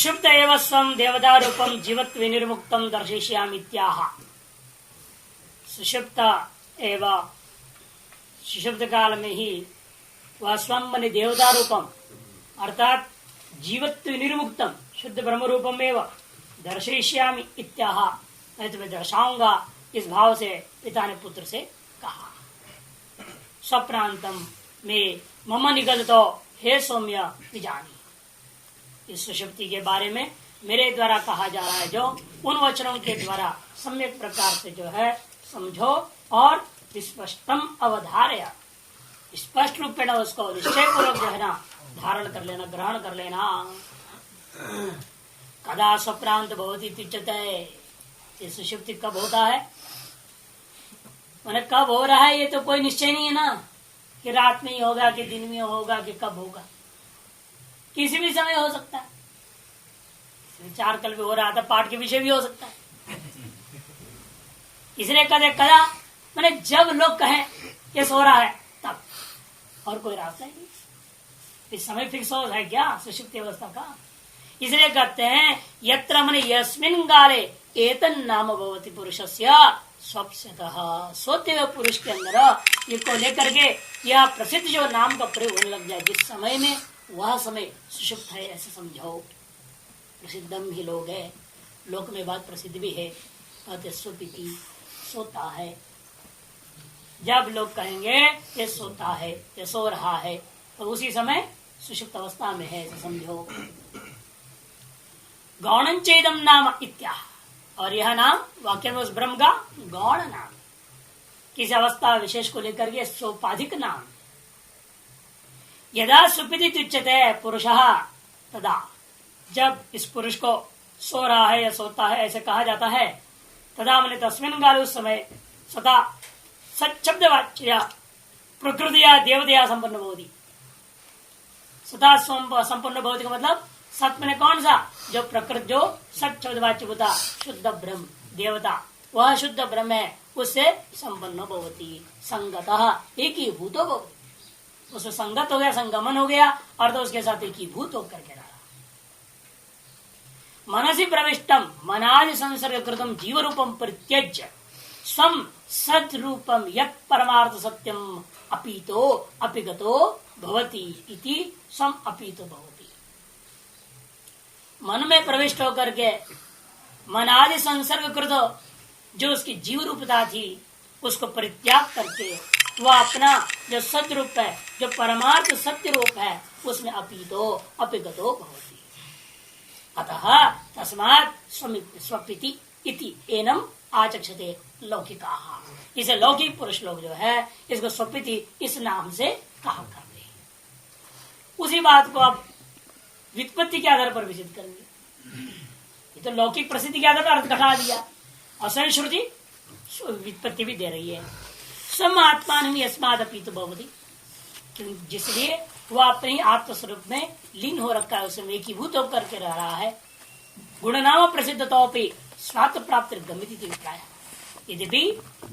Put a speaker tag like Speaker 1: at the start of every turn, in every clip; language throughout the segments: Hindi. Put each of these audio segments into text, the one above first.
Speaker 1: सुषुप्त एव स्वम देवता रूपम जीवत्व विनिर्मुक्तम दर्शयिष्यामीत्याह। सुषुप्त एव सुषुप्त काल में ही वह स्वम माने देवता रूपम अर्थात जीवत्व विनिर्मुक्तम शुद्ध ब्रह्म रूपम एवं दर्शयिष्यामि इत्याह। मैं तुम्हें दर्शाऊंगा इस भाव से पिता ने पुत्र से कहा। स्वप्रांतम में मम निगलतो हे सौम्य विजानी। इस सुषुप्ति के बारे में मेरे द्वारा कहा जा रहा है जो उन वचनों के द्वारा सम्यक प्रकार से जो है समझो और स्पष्टम अवधारय स्पष्ट रूप में उसको निश्चय पूर्वक जो है ना धारण कर लेना ग्रहण कर लेना। कदा स्वप्रांत बहुत ही तिचते ये सुषुप्ति कब होता है मैंने कब हो रहा है ये तो कोई निश्चय नहीं है ना कि रात में ही होगा कि दिन में होगा कि कब होगा। किसी भी समय हो सकता है। विचार कल भी हो रहा था पाठ के विषय भी हो सकता है। इसलिए कदे कदा मैंने जब लोग कहें ये सो रहा है तब और कोई रास्ता ही नहीं। इस समय फिक्स हो है क्या सुषुप्ति अवस्था का। इसलिए कहते हैं यत्र मन यस्मिन् काले एतन नाम भवति पुरुषस्य स्वप्स्यतः। सोते हुए पुरुष के अंदर इसको लेकर के यह प्रसिद्ध जो नाम का प्रयोग होने लग जाए जिस समय में वह समय सुषुप्त है ऐसे समझो। प्रसिद्धम ही लोग है लोक में बात प्रसिद्ध भी है कहते स्वपिति सोता है। जब लोग कहेंगे ये सोता है ये सो रहा है तो उसी समय सुषुप्त अवस्था में है ऐसे समझो। गौणं चेदम नाम इत्याह। और यह नाम वाक्य में उस ब्रह्म का गौण नाम किसी अवस्था विशेष को लेकर के सोपाधिक नाम। यदा सुपिति तुच्यते पुरुषः तदा जब इस पुरुष को सो रहा है या सोता है ऐसे कहा जाता है तदा मैंने तस्मिन् काले उस समय सदा सच्छब्द वाच्य प्रकृतिया देवतया संपन्न भवति। सदा संपन्न भवति का मतलब सत में कौन सा जो प्रकृति जो सत शब्द वाच्य होता शुद्ध ब्रह्म देवता वह शुद्ध ब्रह्म है उससे संपन्न भवति संगतः एक ही भूतो भवति। उससे संगत हो गया संगमन हो गया और तो उसके साथ एक ही भूत होकर के रहा। मनसि प्रविष्टम मनादि संसर्ग कृतम जीव रूपम परित्यज्य स्वम सद रूपम यत् परमार्थ सत्यम अपीतो अपिगतो भवति इति स्वम अपीतो भवति। मन में प्रविष्ट होकर के मन आदि संसर्ग कृत जो उसकी जीव रूपता थी उसको परित्याग करके वह अपना जो सत्य रूप है जो परमार्थ सत्य रूप है उसमें अपीतो अपिगतो भवति। अतः तस्मात् स्वपिति इति एनम आचक्षते लौकिकाः। इसे लौकिक पुरुष लोग जो है इसको स्वपिति इस नाम से कहा करते हैं। उसी बात को अब व्युत्पत्ति के आधार पर विसिद्ध करेंगे। ये तो लौकिक प्रसिद्धि के आधार पर अर्थ घटा दिया और संश्रुति व्युत्पत्ति भी दे रही है। सम आत्मान यस्माद अपीतो भवति जिसलिए वह अपने आत्मस्वरूप में लीन हो रखा है उसमें एकीभूत होकर के रह रहा है। गुणनाम प्रसिद्ध तो स्वार्थ प्राप्त गम्यति अभिप्राय। यद्यपि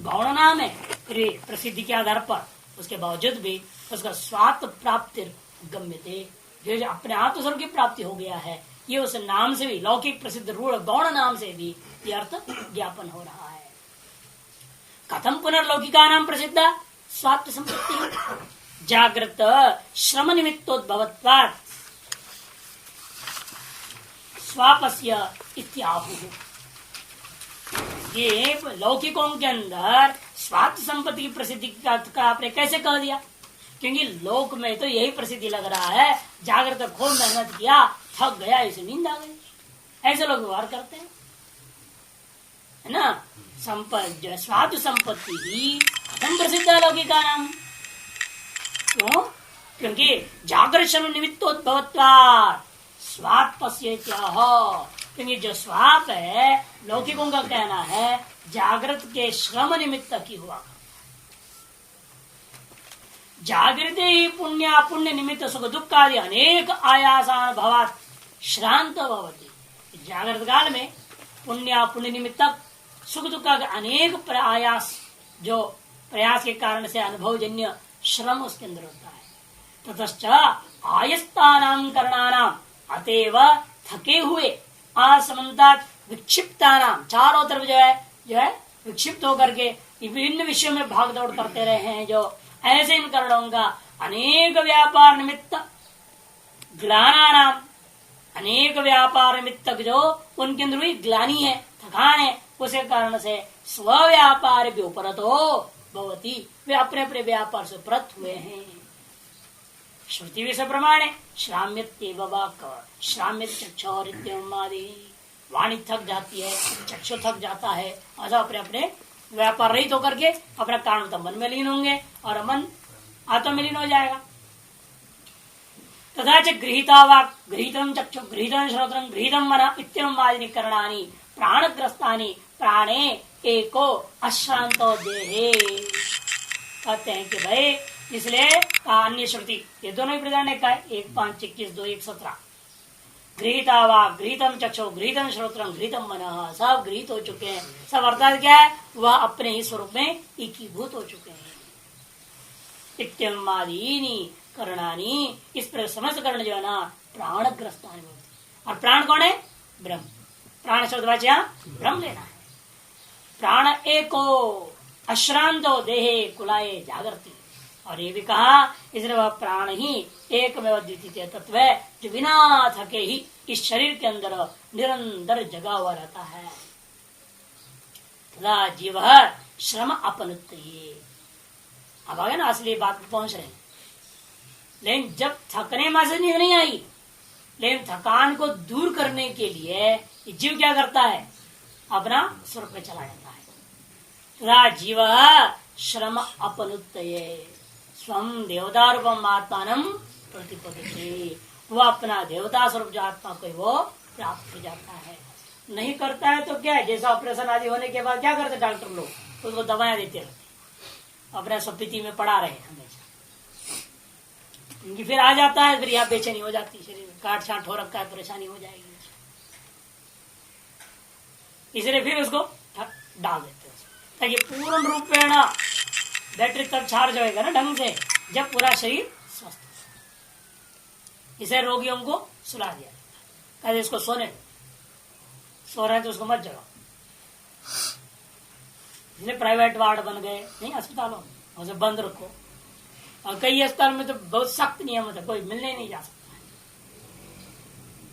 Speaker 1: गौण नाम है प्रसिद्धि के आधार पर उसके बावजूद भी उसका स्वार्थ प्राप्ति गम्यते जो अपने आत्मस्वरूप की प्राप्ति हो गया है ये उस नाम से भी लौकिक प्रसिद्ध रूढ़ गौण नाम से भी ये अर्थ ज्ञापन हो रहा है। कथम पुनर्लौकिका नाम प्रसिद्ध स्वात्म संपत्ति जागृत श्रम निमित्तोद्भवत्वात् स्वापस्य इत्याहुः। ये लौकिकों के अंदर स्वात्म संपत्ति की प्रसिद्धि का आपने कैसे कह दिया क्योंकि लोक में तो यही प्रसिद्धि लग रहा है जागृत खूब मेहनत किया थक गया इसे नींद आ गई ऐसे लोग व्यवहार करते हैं है ना। जो स्वात्म संपत्ति ही कथम प्रसिद्ध है लौकिका नाम क्यों क्योंकि जागृत श्रम निमित्तोद्भवत्वात् स्वात्पस्येत्याह। क्योंकि जो स्वाप है लौकिकों का कहना है जागृत के श्रम निमित्त की हुआ जागृते ही पुण्य निमित्त सुख दुख आदि अनेक आयासान भवात श्रांत भवति। जागृत काल में पुण्य निमित्त सुख दुख का अनेक प्रयास जो प्रयास के कारण से अनुभवजन्य श्रम उसके अंदर होता है। ततश्च आयस्तानां करणानां अतएव थके हुए असमता विक्षिप्ता नाम चारों तरफ जो है विक्षिप्त होकर के विभिन्न विषयों में भाग दौड़ करते रहे हैं, जो ऐसे इन करणों का अनेक व्यापार निमित्त ग्लाना नाम, अनेक व्यापार निमित्त जो उनके अंदर भी ग्लानी है, थकान है, उसे कारण से स्व व्यापार भी उपरतो भवती, वे अपने अपने व्यापार से प्रत हुए हैं। श्रुति भी प्रमाण है, श्राम्यत्येव वाक् श्राम्यत चक्षुरित्यमादि, वाणी थक जाती है, चक्षु थक जाता है, ऐसा अपने अपने व्यापार रहित होकर के अपना कारण तो मन में लीन होंगे और मन आत्मा में लीन हो जाएगा। तथा च गृहीता वाक् गृहीतम चक्षु गृहीतम श्रोत्रम गृहीतम मन इत्यमादि करणानि प्राणग्रस्तानि प्राणे एको अश्रांतो देहे। कहते हैं कि भाई इसलिए अन्य श्रुति ये दोनों ही प्रधान ने कहा, 1:5:21, 2:1:17 गृहीता वाक् गृहीतम चक्षु गृहीतम श्रोत्रम गृहीतम मनः, सब गृहीत हो चुके हैं। सब अर्थात क्या है, वह अपने ही स्वरूप में एकीभूत हो चुके हैं। इत्यमादीनि करणानि, इस पर समस्त कर्ण जो है ना प्राणग्रस्तानि होते। और प्राण कौन है, ब्रह्म। प्राण शब्द वाच्य ब्रह्म लेना है। प्राण एको अश्रांतो देहे कुलाये जागृति, और ये भी कहा इसलिए वह प्राण ही एकमेव द्वितीय तत्व है जो बिना थके ही इस शरीर के अंदर निरंतर जगा हुआ रहता है। तथा जीव श्रम अपनुत, अब आगे ना असली बात में पहुंच रहे हैं। लेकिन जब थकने में से नींद नहीं आई, लेकिन थकान को दूर करने के लिए जीव क्या करता है, अपना स्वरूप में चला जाता है। तथा जीव श्रम अपनुत स्वम देवता रूपम आत्मान प्रतिपदते, वो अपना देवता स्वरूप जो आत्मा को वो प्राप्त हो जाता है। नहीं करता है तो क्या है, जैसा ऑपरेशन आदि होने के बाद क्या करते डॉक्टर लोग, उसको दवाएं देते रहते, अपने स्थिति में पड़ा रहे हमेशा, इनकी फिर आ जाता है, फिर यहाँ बेचैनी हो जाती है, शरीर में काट छाट हो रखा है, परेशानी हो जाएगी, इसलिए फिर उसको डाल देते हैं ताकि पूर्ण रूप में ना बैटरी तब चार्ज होएगा ना ढंग से, जब पूरा शरीर स्वस्थ हो। इसे रोगियों को सुला दिया जाता है, इसको सोने, सो रहे हैं तो उसको मत जगाओ। इसलिए प्राइवेट वार्ड बन गए नहीं अस्पतालों में, उसे बंद रखो। और कई अस्पताल में तो बहुत सख्त नियम होता है, कोई मिलने नहीं जा सकता है,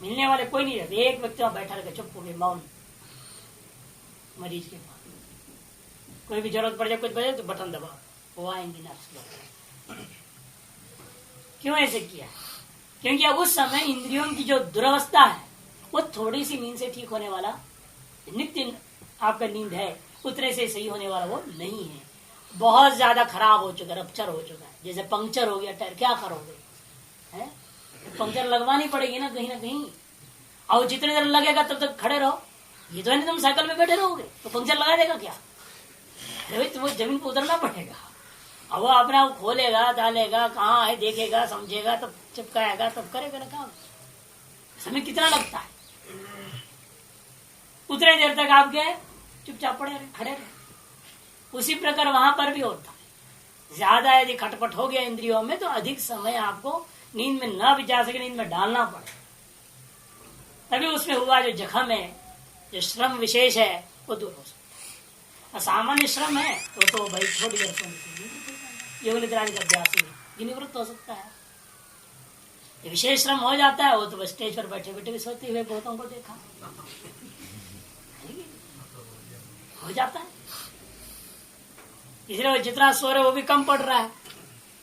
Speaker 1: मिलने वाले कोई नहीं रहते, एक व्यक्ति वहां बैठा रहकर चुप हो गए मौन मरीज के पास। कोई भी जरूरत पड़ जाए, कुछ बजे तो बटन दबाओ, वो आएंगे नर्स लोग। क्यों ऐसे किया, क्योंकि अब उस समय इंद्रियों की जो दुर्वस्था है वो थोड़ी सी नींद से ठीक होने वाला, नित्य आपका नींद है उतने से सही होने वाला वो नहीं है। बहुत ज्यादा खराब हो चुका है, रप्चर हो चुका है, जैसे पंक्चर हो गया टायर, क्या करोगे है? पंक्चर लगवानी पड़ेगी ना कहीं, और जितने देर लगेगा तब तक खड़े रहो। ये तो है तुम साइकिल में बैठे रहोगे तो पंक्चर लगा देगा क्या? अरे तुम्हें जमीन पर उतरना पड़ेगा। अब वो अपना खोलेगा, डालेगा, कहाँ है देखेगा, समझेगा, तब चिपकाएगा, तब करेगा ना काम। समय कितना लगता है? उतने देर तक आप गए चुपचाप पड़े रहे, खड़े रहे। उसी प्रकार वहां पर भी होता है। ज्यादा यदि खटपट हो गया इंद्रियों में तो अधिक समय आपको नींद में न भी जा सके, नींद में डालना पड़े, तभी उसमें हुआ जो जख्म है, जो श्रम विशेष है वो दूर हो सकता है। सामान्य श्रम है वो तो भाई थोड़ी देर सोने योग निद्रा का अभ्यास ही निवृत्त हो सकता है। विशेष श्रम हो जाता है वो तो स्टेज पर बैठे बैठे भी सोते हुए बहुतों को देखा हो जाता है। इसलिए जितना सो रहे वो भी कम पड़ रहा है,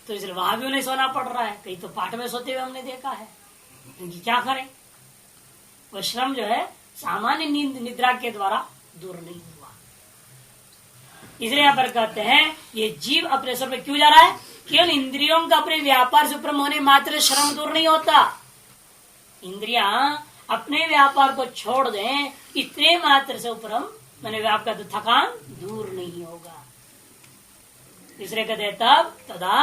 Speaker 1: तो इसलिए वहां भी उन्हें सोना पड़ रहा है। कहीं तो पाठ में सोते हुए हमने देखा है, क्योंकि क्या करें, वो श्रम जो है सामान्य नींद निद्रा के द्वारा दूर नहीं हुआ। इसलिए यहाँ पर कहते हैं ये जीव अपने स्वर में क्यों जा रहा है? केवल इंद्रियों का अपने व्यापार से उपरम होने मात्र श्रम दूर नहीं होता। इंद्रियां अपने व्यापार को छोड़ दें, इतने मात्र से उपरम मैंने व्यापार तो थकान दूर नहीं होगा। तीसरे कहते तब तदा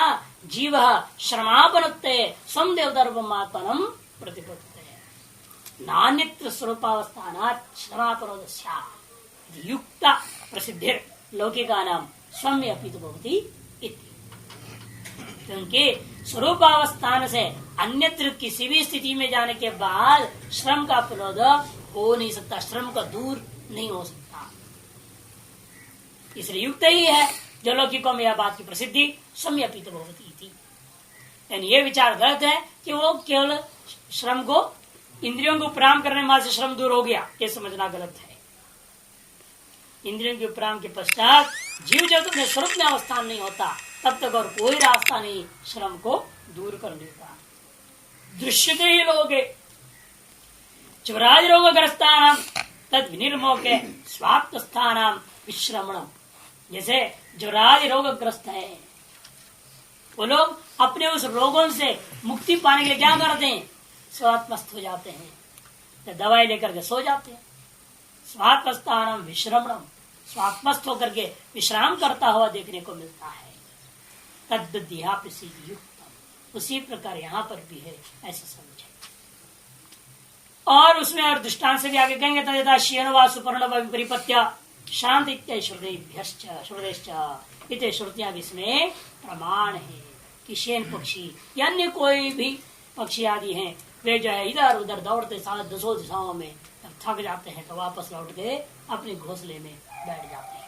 Speaker 1: जीव श्रमापनुत्ते स्वम देवता रूपमात्मनम प्रतिपत्ते नान्यत्र स्वरूपावस्थान श्रमापनोदस्या युक्त प्रसिद्धिर लौकिका नाम स्वम्य अपनी तो भवती। क्योंकि स्वरूपावस्थान से अन्यत्र किसी भी स्थिति में जाने के बाद श्रम का पुनरुद्भव हो नहीं सकता, श्रम का दूर नहीं हो सकता। इसलिए युक्त ही है जो लौकिकों में यह बात की प्रसिद्धि सम्यपित भवती थी। यानी ये विचार गलत है कि वो केवल श्रम को, इंद्रियों को उपराम करने में से श्रम दूर हो गया, ये समझना गलत है। इंद्रियों के उपराम के पश्चात जीव जब अपने स्वरूप में अवस्थान नहीं होता तब तक और कोई रास्ता नहीं श्रम को दूर करने का। दृश्यते ही लोगे चुराज रोगग्रस्तानां तद विनिर्मोके स्वाप्त स्थानां विश्रमणम। जैसे जो राज रोगग्रस्त है वो लोग अपने उस रोगों से मुक्ति पाने के लिए क्या करते हैं? स्वात्मस्थ हो जाते हैं, तो दवाई लेकर के सो जाते हैं। स्वात्मस्थानम विश्रमणम, स्वात्मस्थ होकर के विश्राम करता हुआ देखने को मिलता है। तद्दध्यापि युक्तम, उसी प्रकार यहाँ पर भी है, ऐसे समझे। और उसमें और दृष्टांत से भी आगे कहेंगे तथा श्येन वा सुपर्ण व विपरीपत्य शांत इत्यादि श्रुतेश्च इतने श्रुतियां भी इसमें प्रमाण है कि शेन पक्षी या अन्य कोई भी पक्षी आदि हैं, वे जो है इधर उधर दौड़ते साथ दसों दिशाओं में थक जाते हैं तो वापस लौट के अपने घोंसले में बैठ जाते हैं।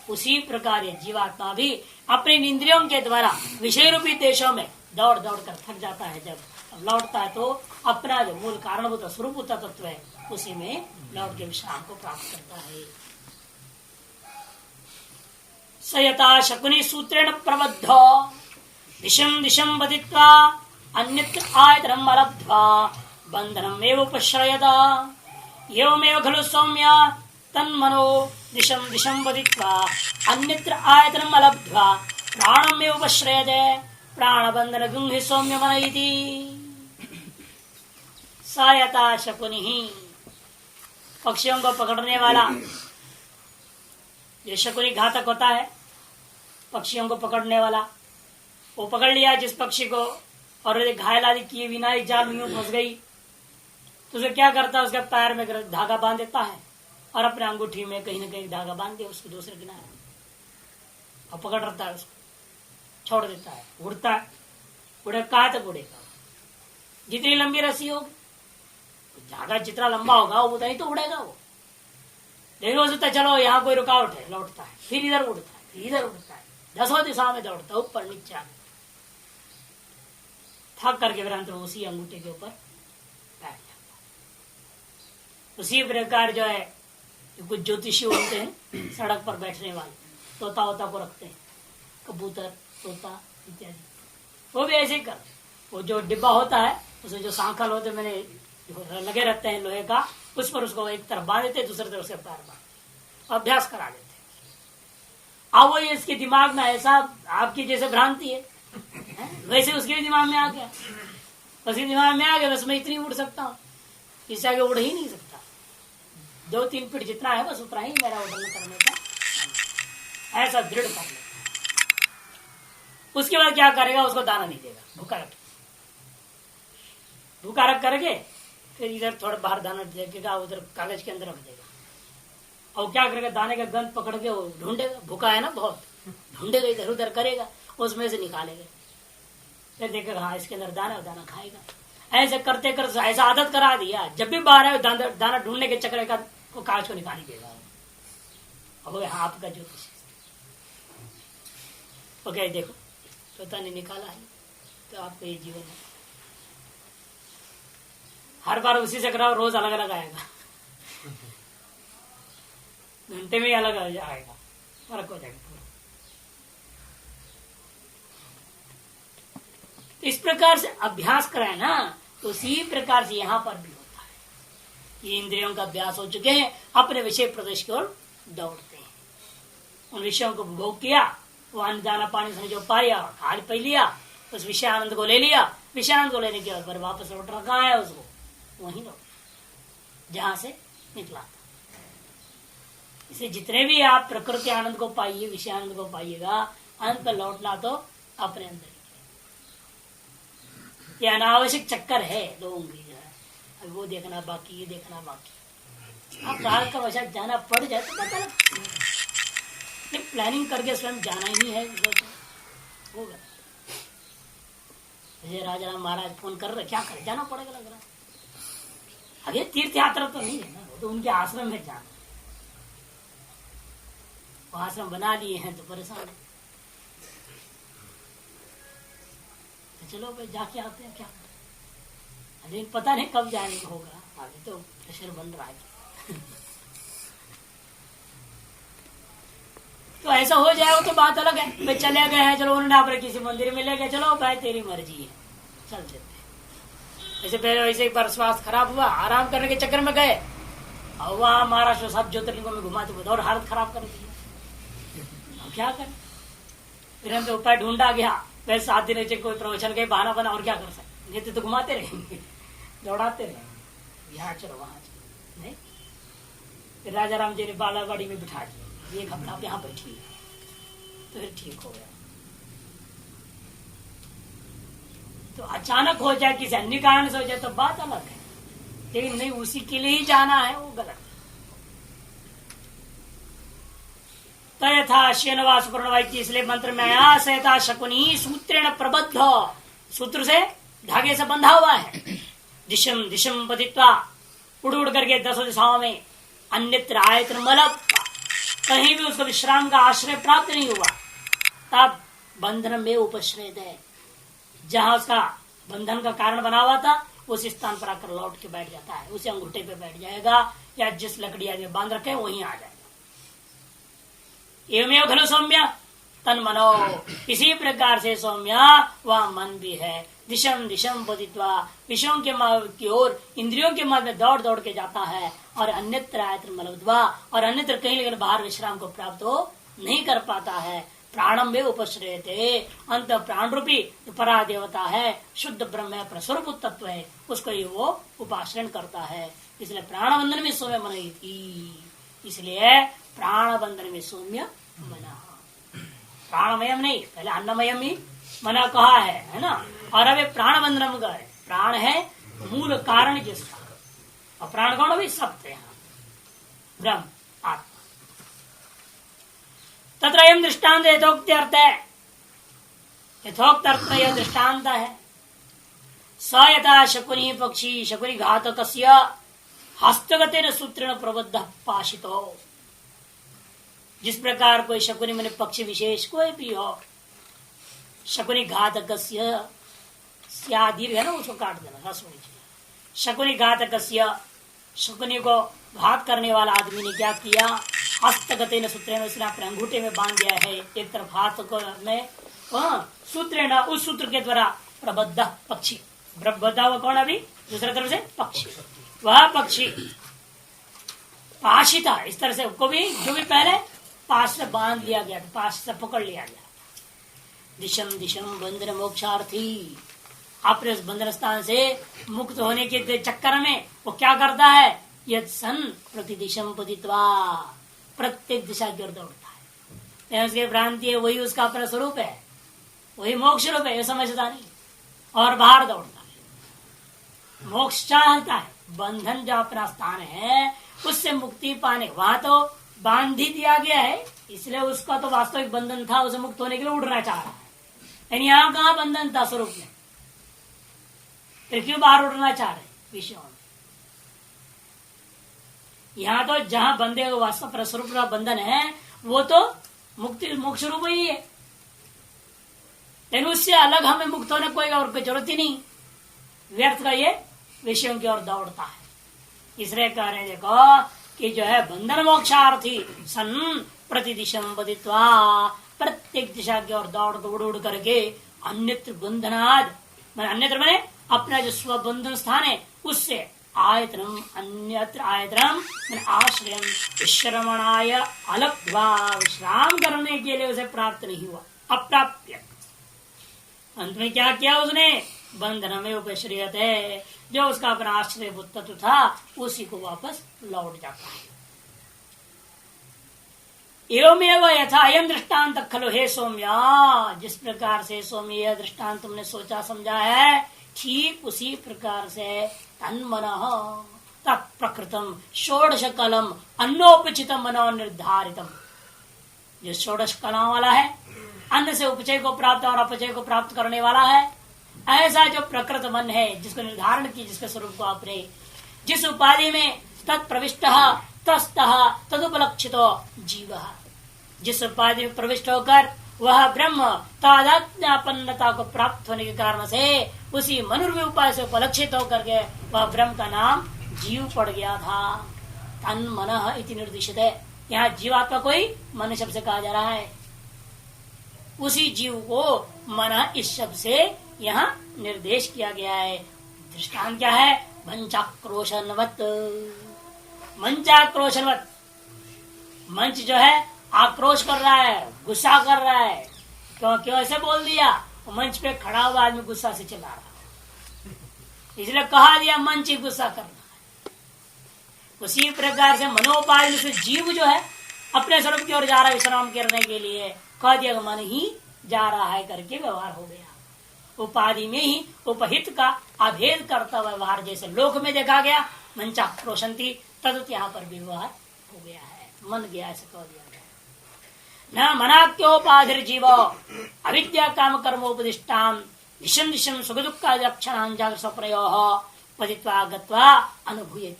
Speaker 1: उसी प्रकार ये जीवात्मा भी अपने इंद्रियों के द्वारा विषय रूपी देशों में दौड़ दौड़ कर थक जाता है। जब लौटता है तो अपना जो मूल कारणभूत स्वरूप तत्व है उसी में लौट के विश्राम को प्राप्त करता है। सयता शकुनी सूत्रेण प्रबद्ध दिशम दिशम बदित्वा अन्यत्र आयतनम अलब्ध्वा बंधनम एव उपश्रयता एवमेव खलु सौम्य तन्मनो दिशम दिशम बदित्वा अन्यत्र आयतनम अलब्ध्वा प्राणम एव उपश्रयते प्राणबंधन गुंहि सौम्य मन इति। सयता शकुनी, पक्षियों को पकड़ने वाला। ये शकुनी घातक होता है, पक्षियों को पकड़ने वाला। वो पकड़ लिया जिस पक्षी को और घायल आदि किए बिना ही जाल में फंस गई तो उसे क्या करता है? उसके पैर में धागा बांध देता है और अपने अंगूठी में कहीं न कहीं धागा बांध दिया उसके दूसरे किनारे और पकड़ रखता है, उसको छोड़ देता है, उड़ता है। उड़े कहाँ तक उड़ेगा? जितनी लंबी रस्सी होगी, धागा जितना लंबा होगा उतना ही तो उड़ेगा वो। लेकिन हो सकता है चलो यहाँ कोई रुकावट है, लौटता है, फिर इधर उड़ता है, फिर इधर उड़ता है, दसों दिशा में दौड़ता है, ऊपर नीचे थक करके फिर उसी अंगूठे के ऊपर बैठ जाता है। उसी प्रकार जो है कुछ ज्योतिषी होते हैं सड़क पर बैठने वाले, तोता वोता को रखते हैं, कबूतर तोता इत्यादि, वो भी ऐसे ही कर। वो जो डिब्बा होता है उसमें जो सांखल होते मैंने लगे रहते हैं लोहे का, उस पर उसको एक तरफ बांध देते, दूसरी तरफ से पैर बांध अभ्यास करा देते। अब वो इसके दिमाग में ऐसा आपकी जैसे भ्रांति है वैसे उसके भी दिमाग में आ गया, उसके दिमाग में आ गया बस मैं इतनी उड़ सकता हूँ, इससे आगे उड़ ही नहीं सकता। 2-3 फीट जितना है बस उतना ही मेरा उड़ने करने का ऐसा दृढ़ कर लेता। उसके बाद क्या करेगा? उसको दाना नहीं देगा, भूखा रख करके फिर इधर थोड़ा बाहर दाना देगा, उधर कागज के अंदर रख देगा और क्या करेगा? दाने का गंध पकड़ के वो ढूंढेगा, भूखा है ना बहुत, ढूंढेगा, इधर उधर करेगा, उसमें से निकालेगा, फिर देखेगा हाँ इसके अंदर दाना, दाना खाएगा। ऐसे करते करते ऐसा आदत करा दिया, जब भी बाहर आए दाना ढूंढने के चक्कर का वो कागज को निकाल ही देगा। अब हाँ आपका ज्योतिष ओके देखो तोता ने निकाला है तो आपका ये जीवन है। हर बार उसी से कराओ, रोज अलग अलग आएगा, घंटे में ही अलग आएगा, फर्क हो जाएगा। इस प्रकार से अभ्यास कराए ना, तो उसी प्रकार से यहाँ पर भी होता है। ये इंद्रियों का अभ्यास हो चुके हैं, अपने विषय प्रदेश की ओर दौड़ते हैं। उन विषयों को भोग किया, वो अन्न दाना पानी से जो पाया खाल पी लिया, उस विषय आनंद को ले लिया, विषय आनंद को लेने के बाद वापस लौट रखा है उसको वहीं लौट जहां से निकला था। इसे जितने भी आप प्रकृति आनंद को पाइए, विषय आनंद को पाइएगा, अंत पर लौटना तो अपने अंदर ये अनावश्यक चक्कर है लोगों की, जो है अब वो देखना बाकी, ये देखना बाकी। आप रात का वशा जाना पड़ जाए तो पता लगता, प्लानिंग करके स्वयं जाना ही है होगा। जैसे राजा राम महाराज फोन कर रहे, क्या करे, जाना पड़ेगा लग रहा। अरे तीर्थ यात्रा तो नहीं है ना, वो तो उनके आश्रम में जाना। वो आश्रम बना लिए हैं तो परेशान है। तो चलो भाई जाके आते हैं, क्या करें। लेकिन पता नहीं कब जाने को होगा, अभी तो प्रेशर बन रहा है। तो ऐसा हो जाएगा तो बात अलग है। भाई चले गए हैं, चलो उन्होंने अपने किसी मंदिर में ले गए, चलो भाई तेरी मर्जी है, चल देते। ऐसे पहले वैसे एक बार स्वास्थ्य खराब हुआ, आराम करने के चक्कर में गए और वहां महाराष्ट्र सब ज्योतिर्लिंगों में घुमाते और हालत खराब कर दी। अब क्या करें, फिर हम तो उपाय ढूंढा गया। वैसे 7 दिन कोई प्रवचन के बहाना बना, और क्या कर सकते, नहीं तो घुमाते रहेंगे, दौड़ाते रहेंगे, यहाँ चलो वहां चलो, नहीं। फिर राजा राम जी ने बालावाड़ी में बिठा दिया, 1 हफ्ता आप यहाँ बैठी, तो फिर ठीक हो गया। तो अचानक हो जाए, किसी अन्य कारण से हो जाए तो बात अलग है, लेकिन नहीं उसी के लिए ही जाना है, वो गलत है। तो यथा श्यनवास पूर्णवाक्य, इसलिए मंत्र में आया सहता शकुनी सूत्रेण प्रबद्ध, सूत्र से धागे से बंधा हुआ है। दिशम दिशम पतित्वा, उड़ उड़ करके 10 दिशाओं में, अन्यत्र आयत्र मलब, कहीं भी उसको विश्राम का आश्रय प्राप्त नहीं हुआ। तब बंधन में उपश्रय है, जहां उसका बंधन का कारण बना हुआ था उस स्थान पर आकर लौट के बैठ जाता है, उसे अंगूठे पे बैठ जाएगा, या जिस लकड़ी आदमी बांध रखे वहीं आ जाएगा। एवमेव खलु सौम्य तन मनो, इसी प्रकार से सौम्य वह मन भी है। दिशम दिशम पतित्वा, विषयों के मार्ग की ओर, इंद्रियों के मार्ग में दौड़ दौड़ के जाता है, और अन्यत्र आयत्र मलब्ध्वा, और अन्यत्र कहीं लेकिन बाहर विश्राम को प्राप्त हो नहीं कर पाता है। प्राणम में उपश्रयते, अंत प्राण रूपी परा देवता है, शुद्ध ब्रह्म है, प्रस्वरूप तत्व है, उसको ही वो उपासना करता है। इसलिए प्राण बंधन में सौम्य मन थी, इसलिए प्राण बंधन में सौम्य मना। प्राणमयम नहीं, पहले अन्नमयम ही मना कहा है ना, और अब प्राण बंधनम का है। प्राण है मूल कारण जिसका, और प्राण कौन भी सत्य है, ब्रह्म आत्मा। तत्र अयम दृष्टांत यथोक्त अर्थ है, यथोक्त अर्थ यह दृष्टांत है। स यथा शकुनी पक्षी शकुनी घातकस्य हस्तगतेन सूत्रेण प्रबद्ध पाशितो, जिस प्रकार कोई शकुनी मैंने पक्षी विशेष कोई भी हो, शकुनी घातकस्य दीर्घ है ना, उसको काट देना, शकुनी घातकस्य, शकुनी को घात करने वाला आदमी ने क्या किया, हस्तगतेन सूत्रेण, उसने अपने अंगूठे में बांध दिया है, एक तरफ हाथ को में सूत्रेण, उस सूत्र के द्वारा प्रबद्ध पक्षी, बद्धा हुआ कौन अभी, दूसरी तरफ से पक्षी, वह पक्षी पाशिता, इस तरह से उसको भी जो भी पहले पास से बांध लिया गया, पास से पकड़ लिया गया। दिशम दिशम बंधन मोक्षार्थी, अपने उस बंधन स्थान से मुक्त होने के चक्कर में वो क्या करता है, यद सन प्रति दिशम पतित्वा, प्रत्येक दिशा की ओर दौड़ता है। उसकी भ्रांति है, वही उसका अपना स्वरूप है, वही मोक्ष रूप है, ये समझता नहीं, और बाहर दौड़ता है, मोक्ष चाहता है। बंधन जो अपना स्थान है उससे मुक्ति पाने, वहां तो बांध ही दिया गया है, इसलिए उसका तो वास्तविक बंधन था, उसे मुक्त होने के लिए उड़ना चाह रहा है। यानी यहाँ कहाँ बंधन था स्वरूप में, फिर क्यों बाहर उड़ना चाह रहे विषयों में। यहाँ तो जहां बंधे वास्तव स्वरूप का बंधन है वो तो मुक्ति मोक्ष रूप ही है, लेकिन उससे अलग हमें मुक्त होने कोई और कोई जरूरत ही नहीं, व्यर्थ का ये विषयों की ओर दौड़ता है। इसलिए कह रहे देखो कि जो है बंधन मोक्षार्थी सन प्रति दिशम बदित्वा, प्रत्येक दिशा की ओर दौड़ उड़ करके अन्यत्र बंधनाद, अन्यत्र मैंने अपना जो स्वबंधन स्थान है उससे आयतनम, अन्यत्र आयतनम आश्रयम विश्रमणाय अलब्ध्वा, विश्राम करने के लिए उसे प्राप्त नहीं हुआ, अप्राप्य। अंत में क्या किया उसने, बंधन में उपश्रियत है, जो उसका अपना आश्रय तत्व था उसी को वापस लौट जाता है। एवमेव यथा अयम दृष्टांत खलु हे सौम्या, जिस प्रकार से सौम्य यह दृष्टांत तुमने सोचा समझा है, ठीक उसी प्रकार से तन्मनः तत्प्रकृतम षोडश कलम अन्नोपचित मनो निर्धारितम, जो षोडश कला वाला है, अन्न से उपचय को प्राप्त और अपचय को प्राप्त करने वाला है, ऐसा जो प्रकृत मन है, जिसको निर्धारण की, जिसके स्वरूप को आपने जिस उपाधि में तत्प्रविष्ट तस्तः तदुपलक्षितो जीव, जिस उपाधि में प्रविष्ट होकर वह ब्रह्म तादात्म्यापन्नता को प्राप्त होने के कारण से उसी मनुर्व उपाय से उपलक्षित होकर के वह ब्रह्म का नाम जीव पड़ गया था। तन मन इति निर्दिशित है। यहाँ जीवात्मा को ही मन शब्द से कहा जा रहा है। उसी जीव को मन इस शब्द से यहाँ निर्देश किया गया है। दृष्टांत क्या है? मंचाक्रोशनवत, मंचाक्रोशनवत। मंच जो है आक्रोश कर रहा है, गुस्सा कर रहा है। क्यों ऐसे बोल दिया? मंच पे खड़ा हुआ आदमी गुस्सा से चला रहा, इसलिए कहा दिया मंच ही गुस्सा करना है। उसी प्रकार से मनोपाधि से जीव जो है अपने स्वरूप की ओर जा रहा है विश्राम करने के लिए, कह दिया मन ही जा रहा है करके व्यवहार हो गया। उपाधि में ही उपहित का अभेद करता व्यवहार जैसे लोक में देखा गया, मंचाक्रोशंती, तदुत यहाँ पर भी व्यवहार हो गया है, मन गया ऐसे कह दिया गया। न मनाक्योपाधिर जीव अविद्या काम कर्मोपदिष्टाम दिशम दिशम सुख दुख का लक्षण जागृत स्वप्रयो पदित्वा गत्वा अनुभूय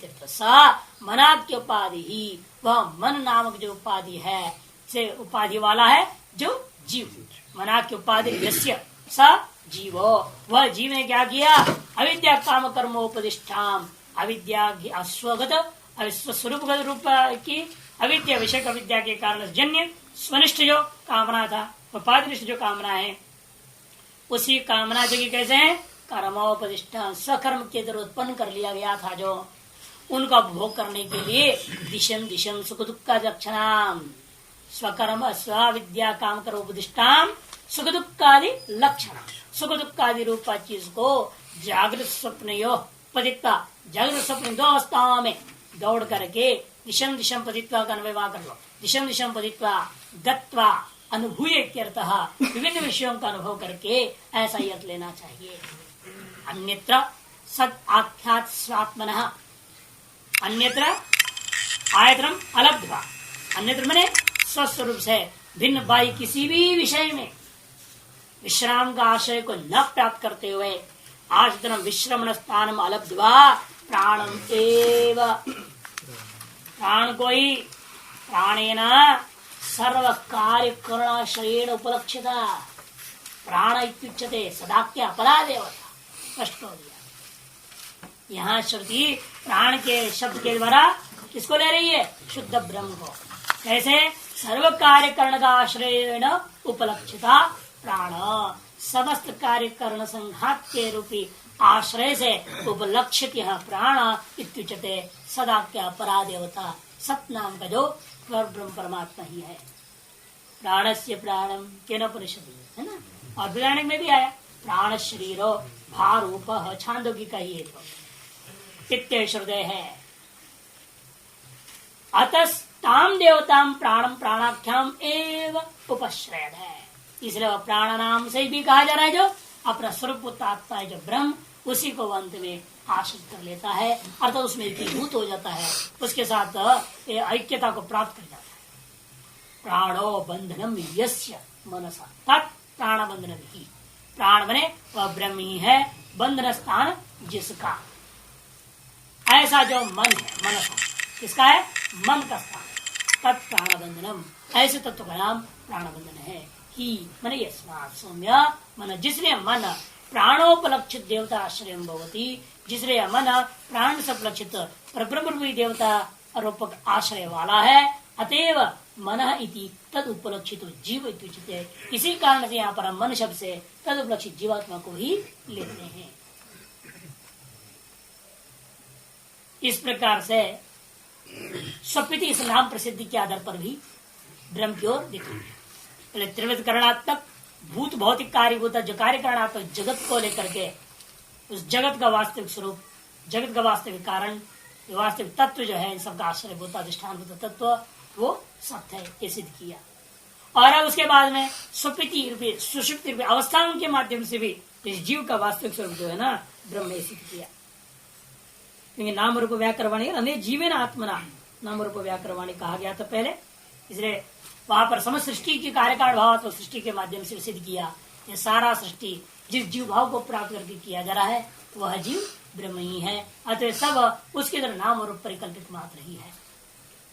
Speaker 1: मनाक्य उपाधि ही, वह मन नामक जो उपाधि है से उपाधि वाला है जो जीव। मनाक्य उपाधि यस्य स जीवो, वह जीव ने क्या किया? अविद्या काम कर्मोपदिष्टाम, अविद्या की अस्वगत स्वस्वरूपगत रूप की अविद्या विषय अविद्या के कारण जन्य स्वनिष्ठ जो कामना था, उपाधिनिष्ठ जो कामना है, उसी कामना जो कि कैसे है? कर्मोपदिष्टान, स्वकर्म के द्वारा उत्पन्न कर लिया गया था, जो उनका भोग करने के लिए दिशम दिशम सुख दुख का लक्षणाम, स्वकर्म स्विद्या काम कर उपदिष्टाम सुख दुखादि लक्षण, सुख दुखादि रूपा चीज को जागृत स्वप्न पदित्वा, जागृत स्वप्न दो अवस्थाओं में दौड़ करके दिशम दिशम पदित्वा का अन्वय कर लो। दिशम दिशम पदित्वा गत्वा अनुभूय इत्यर्थः, विभिन्न विषयों का अनुभव करके ऐसा ही अर्थ लेना चाहिए। अन्यत्र सद आख्यात स्वात्मनः, अन्यत्र आयतरम अलब्ध्वा, अन्यत्र मैंने स्वस्वरूप से भिन्न बाई किसी भी विषय में विश्राम का आशय को न प्राप्त करते हुए आश्रम विश्रमण स्थानम अलब्ध्वा प्राणम एव, प्राण को ही प्राणेन सर्व कार्य करणाश्रयेण उपलक्षिता, प्राण इत्युच्यते सदाक्या परादेवता, स्पष्ट हो गया। यहाँ श्रुति प्राण के शब्द के द्वारा किसको ले रही है? शुद्ध ब्रह्म को। कैसे? सर्व कार्य करण का आश्रयेण उपलक्षिता प्राण, समस्त कार्य करण संघात के रूपी आश्रय से उपलक्षित यह प्राण इत्युच्यते सदाक्या परादेवता, सत नाम का जो ब्रह्म परमात्मा ही है। प्राणस्य प्राणम केन परिषद, है ना? और बृहदारण्यक में भी आया प्राण शरीरो भारूप, छांदोग्य का ही इत्य श्रुदय है। अतस्ताम देवताम प्राणम प्राणाख्याम एव उपश्रयद है, इसलिए वह प्राण नाम से भी कहा जा रहा है। जो अपना स्वरूप आत्मा है जो ब्रह्म, उसी को अंत में आश्रित कर लेता है, अर्थात उसमें एकीभूत हो जाता है, उसके साथ ऐक्यता को प्राप्त कर जाता है। प्राणो बंधनम यस्य मनसा तत् प्राण बंधनम ही, प्राण बने वह ब्रह्म ही है, बंधन स्थान जिसका, ऐसा जो मन है, मनसा किसका है? मन का स्थान, तत् प्राण बंधनम, ऐसे तत्व का नाम प्राण बंधन है। ही मन यस्मात् सौम्य, मन जिसने मन प्राणोपलक्षित देवता आश्रय भवती, जिसने मन प्राण से उपलक्षित परब्रह्म देवता रूपक आश्रय वाला है, अतएव मन इति तद उपलक्षित जीव इत्युच्यते, इसी कारण से यहाँ पर मन शब्द से तद उपलक्षित जीवात्मा को ही लेते हैं। इस प्रकार से स्वपिति इस नाम प्रसिद्धि के आधार पर भी ब्रह्म की ओर दिखाया। पहले त्रिविध करणात्मक भूत भौतिक कार्यभूत जो कार्य करणात्मक जगत को लेकर के उस जगत का वास्तविक स्वरूप, जगत का वास्तविक कारण, वास्तविक तत्व जो है इन सबका आश्रय भूता अधिष्ठान तत्व, वो सत्य है, ये सिद्ध किया। और अब उसके बाद में स्वपिति रूपी सुषुप्ति रूपी अवस्थाओं के माध्यम से भी इस जीव का वास्तविक स्वरूप जो है ना ब्रह्म ने सिद्ध किया। क्योंकि नाम रूप व्याकरवाणी अनेक जीवे न आत्मना नाम रूप व्याकरवाणी कहा गया था पहले, इसलिए वहां पर समस्त सृष्टि की कार्यकारण भाव तो सृष्टि के माध्यम से सिद्ध किया। ये सारा सृष्टि जिस जीव भाव को प्राप्त करके किया जा रहा है वह जीव ब्रह्म ही है। अतः सब उसके अंदर नाम रूप परिकल्पित मात्र ही है।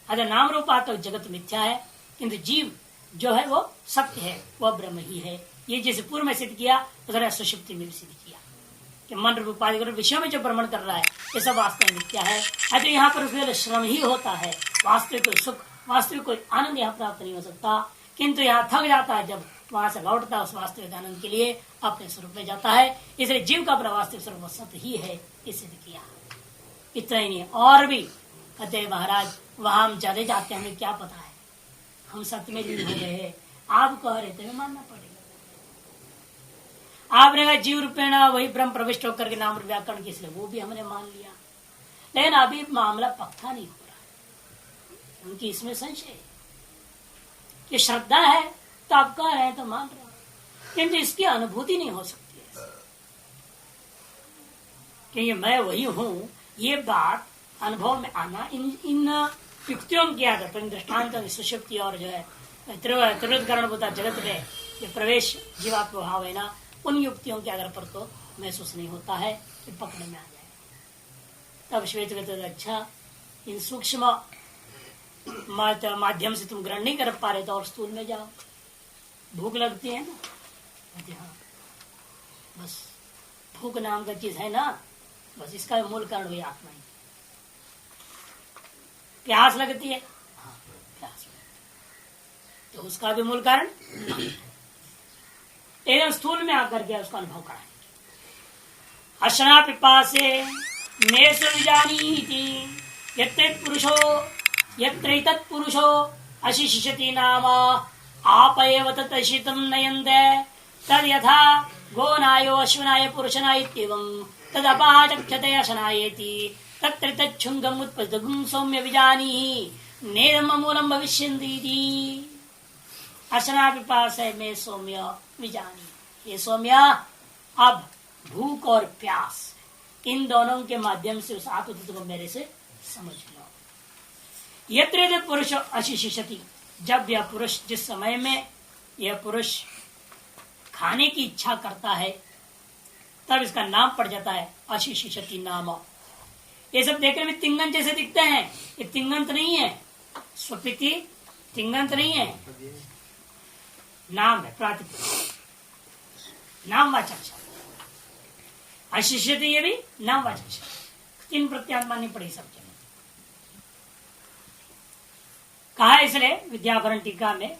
Speaker 1: अतः नाम रूप तो जगत मिथ्या है, किंतु जीव जो है वो सत्य है, वह ब्रह्म ही है। ये जैसे पूर्व में सिद्ध किया उधर सुषुप्ति में भी सिद्ध किया कि मन रूप उपाधि विषयों में जो भ्रमण कर रहा है ये सब वास्तव में मिथ्या है। अतः यहाँ पर उसके श्रम ही होता है, वास्तविक कोई सुख वास्तविक कोई आनंद यहाँ प्राप्त नहीं हो सकता। किंतु यहाँ थक जाता है, जब वहां से लौटता है उस वास्तविक आनंद के लिए अपने स्वरूप में जाता है। इसलिए जीव का अपना वास्तविक स्वरूप सत्य ही है, ये सिद्ध किया। इतना ही नहीं और भी कहते महाराज वहां हम चले जाते हैं, हमें क्या पता है, हम सत्य में लीन हो गए हैं, आप कह रहे थे मानना पड़ेगा। आपने कहा जीव रूपेण वही ब्रह्म प्रविष्ट होकर के नाम व्याकरण की, इसलिए वो भी हमने मान लिया, लेकिन अभी मामला पक्का नहीं हो रहा। उनकी इसमें संशय है कि श्रद्धा है तो आप कह रहे हैं तो मान रहे हो, किंतु इसकी अनुभूति नहीं हो सकती है कि मैं वही हूं। ये बात अनुभव में आना इन युक्तियों में किया जाता है, दृष्टांत सुषुप्ति और जो है त्रिवृत्तकरण होता जगत में ये प्रवेश जीवात्म भाव है ना, उन युक्तियों के आधार पर तो महसूस नहीं होता है कि पकड़ने में आ जाए। तब श्वेत कहते अच्छा इन सूक्ष्म माध्यम से तुम ग्रहण नहीं कर पा रहे तो और स्थूल में जाओ, भूख लगती है ना, हाँ बस भूख नाम का चीज है ना, बस इसका मूल कारण वही आत्मा ही। प्यास लगती है, हाँ प्यास लगती, तो उसका भी मूल कारण एकदम स्थूल में आकर के उसका अनुभव कराएंगे। अशना पिपासे नेसु विजानीति यत्र पुरुषो यत्र पुरुषो अशिशिषति नाम आप एव तत्शीतम नयन्ते तद यथा गोनायो अश्वनाय पुरुषनाय इत्येवं तद अपाचक्षते अशनायेति तत्र तच्छुंगम उत्पदगुं सौम्य विजानीहि नेदम मूलम भविष्यन्तीति। अशना पिपास है मैं सौम्य विजानी, ये सौम्य अब भूख और प्यास इन दोनों के माध्यम से उस आत्म तत्व को मेरे से समझ लो। यत्र पुरुष अशिशिषति, जब यह पुरुष जिस समय में यह पुरुष खाने की इच्छा करता है तब इसका नाम पड़ जाता है अशिशिषति नाम। ये सब देखने में तिंगन जैसे दिखते हैं, ये तिंगंत नहीं है, स्वपिति तिंगंत नहीं है, नाम है प्रातिपदिक नामवाचक शब्द। अशिष्यति ये भी नामवाचक शब्द, तीन प्रत्यांत माननी पड़ी सब जगह। कहा इसलिए विद्याभरण टीका में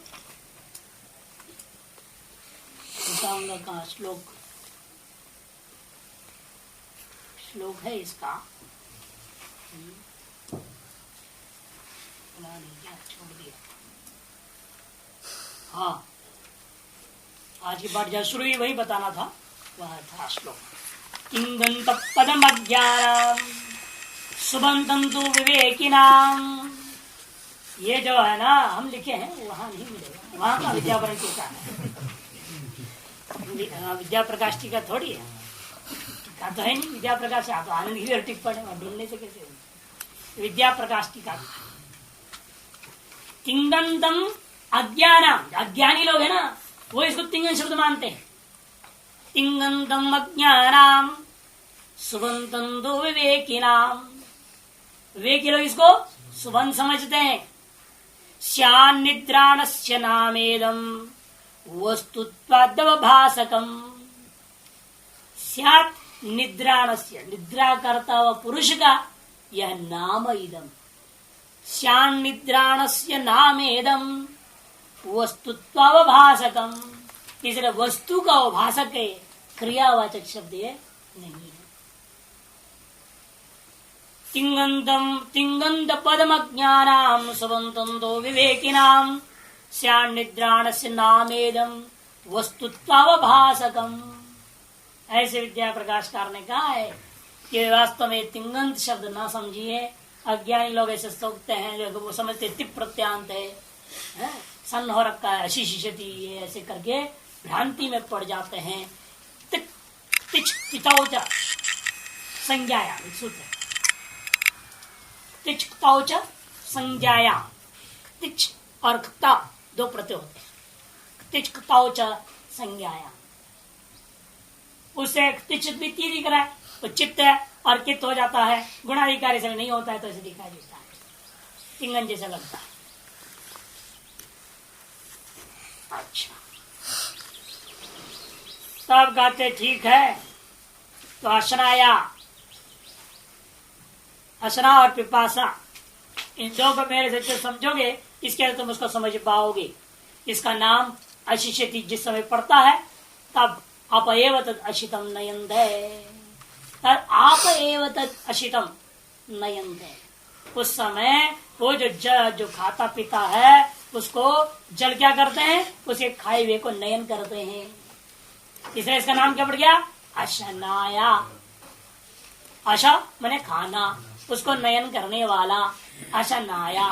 Speaker 1: बताऊंगा कहा श्लोक है इसका, छोड़ दिया। हाँ आज की बात जहाँ शुरू ही वही बताना था, वह था श्लोक किंगंत पदम अज्ञानम सुबंतंतु विवेकिनाम। ये जो है ना हम लिखे हैं वहां नहीं मिलेगा, वहां का विद्याभरण टीका है, विद्या प्रकाश टीका थोड़ी है, टीका तो है नहीं विद्या प्रकाश, आप तो आनंद की टिक पड़े ढूंढने से कैसे विद्या प्रकाश टीका। तिंगंतम अज्ञानम, अज्ञानी लोग है ना वो इसको तिंगन शब्द मानते हैं। तिंगंतम अज्ञानाम सुबंतंतु विवेकिनाम, विवेकी लोग इसको सुबंत समझते हैं। श्यान निद्राणस्य नामेदम वस्तुत्वादवभासकम, स्यात् निद्राणस्य, निद्रा करता हुआ पुरुष का यह नाम इदम, श्यान निद्राणस्य नामेदम वस्तुत्वावभासकम, इसलिए वस्तु का अवभाषक है, क्रियावाचक शब्द ये नहीं है। तिंगंत पदमज्ञानाम सुबंतंतो विवेकिनाम श्यान निद्राणस्य नामेदम वस्तुत्वावभासकम। ऐसे विद्या प्रकाशकार ने कहा है कि वास्तव में तिंगंत शब्द ना समझिए, अज्ञानी लोग ऐसे सोचते हैं जो वो समझते तिप प्रत्यांत है, सन हो रखा है अशिशिषति, ये ऐसे करके भ्रांति में पड़ जाते हैं। तिच संज्ञाया सूत्र, तिच संज्ञाया, तिच और क्ता दो प्रत्यय होते हैं, तिच संज्ञाया उससे चित्त भी ती दिख रहा है, तो चित्त है और कित हो जाता है, गुणाधिकारी से नहीं होता है तो ऐसे दिखाई देता है, इंगन जैसा लगता है। अच्छा, तब कहते ठीक है, तो अशनाया, अशना और पिपासा, इन दो को मेरे से समझोगे, इसके लिए तुम उसको समझ पाओगे। इसका नाम अशिष्यति जिस समय पड़ता है तब आप एव तद अशितम नयंदे, तब आप एव तद अशितम नयंदे, उस समय वो जो खाता पीता है उसको जल क्या करते हैं, उसे खाए हुए को नयन करते हैं, इसलिए इसका नाम क्या पड़ गया, अशनाया। अशा माने खाना, उसको नयन करने वाला, अशनाया,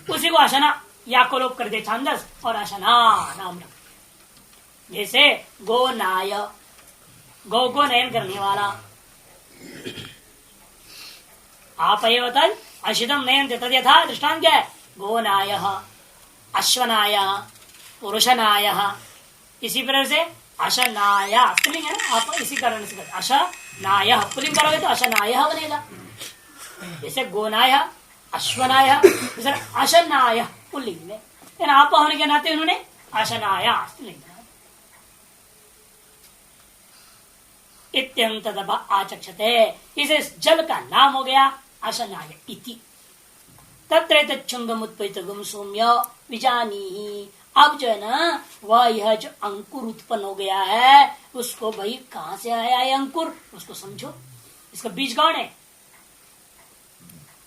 Speaker 1: उसी को अशना या को लोप कर दे छांदस और अशना नाम रख, जैसे गो नाय, गौ को नयन करने वाला, आप तद अशितम नयन तद यथा दृष्टांत क्या है, गोनाय, अश्वनाय, पुरुषनाय, इसी प्रकार से अशनाय स्त्रीलिंग है ना, आप इसी कारण से अशनाय पुल्लिंग करोगे तो अशनाय बनेगा, जैसे गोनाय, अश्वनाय, अशनाय पुल्लिंग में, लेकिन आप होने के नाते उन्होंने अशनाय स्त्रीलिंग इत्यंतदभ आचक्षते, इसे जल का नाम हो गया अशनाय इति। तत्र चुंगम उत्पत्ति गुम सौम्य विजानी, अब जो है ना वह यह जो अंकुर उत्पन्न हो गया है उसको भाई कहां से आया है अंकुर, उसको समझो, इसका बीज कौन है,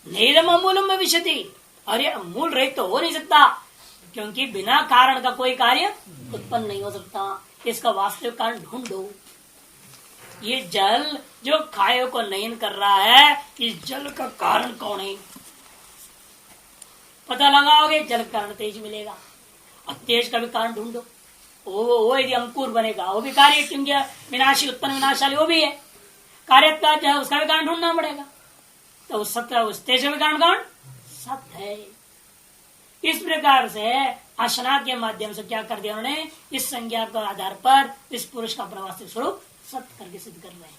Speaker 1: नेदम अमूलम में विशति, अरे मूल रहित तो हो नहीं सकता, क्योंकि बिना कारण का कोई कार्य उत्पन्न नहीं हो सकता, इसका वास्तविक कारण ढूंढो। ये जल जो खाए को नयन कर रहा है, इस जल का कारण कौन है, पता लगाओगे जल कारण तेज मिलेगा, और तेज का भी कारण ढूंढो, वो यदि अंकुर बनेगा वो भी कार्य, क्योंकि विनाशी उत्पन्न विनाशाली वो भी है, कार्यता जो है उसका भी कारण ढूंढना पड़ेगा, तो उस सत्य उस तेज का भी कारण कौन, सत्य है। इस प्रकार से अशना के माध्यम से क्या कर दिया उन्होंने, इस संज्ञा के आधार पर इस पुरुष का अपना वास्तविक स्वरूप सत्य करके सिद्ध कर रहे हैं।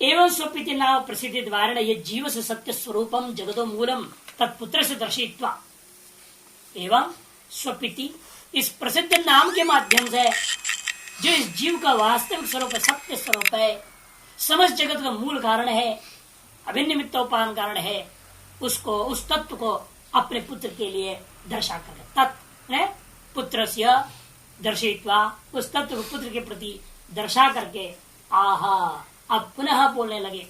Speaker 1: एवं स्वपिति नाम प्रसिद्धि द्वारा ये जीव से सत्य स्वरूपम जगतो मूलम तत्पुत्र से दर्शित्वा, एवं स्वपिति इस प्रसिद्ध नाम के माध्यम से जो इस जीव का वास्तविक स्वरूप है, सत्य स्वरूप है, समस्त जगत का मूल कारण है, अभिनिमित्तोपान कारण है, उसको उस तत्व को अपने पुत्र के लिए दर्शा कर, तत्व पुत्र से दर्शित्वा, उस तत्व को पुत्र के प्रति दर्शा करके आहा अब पुनः बोलने लगे,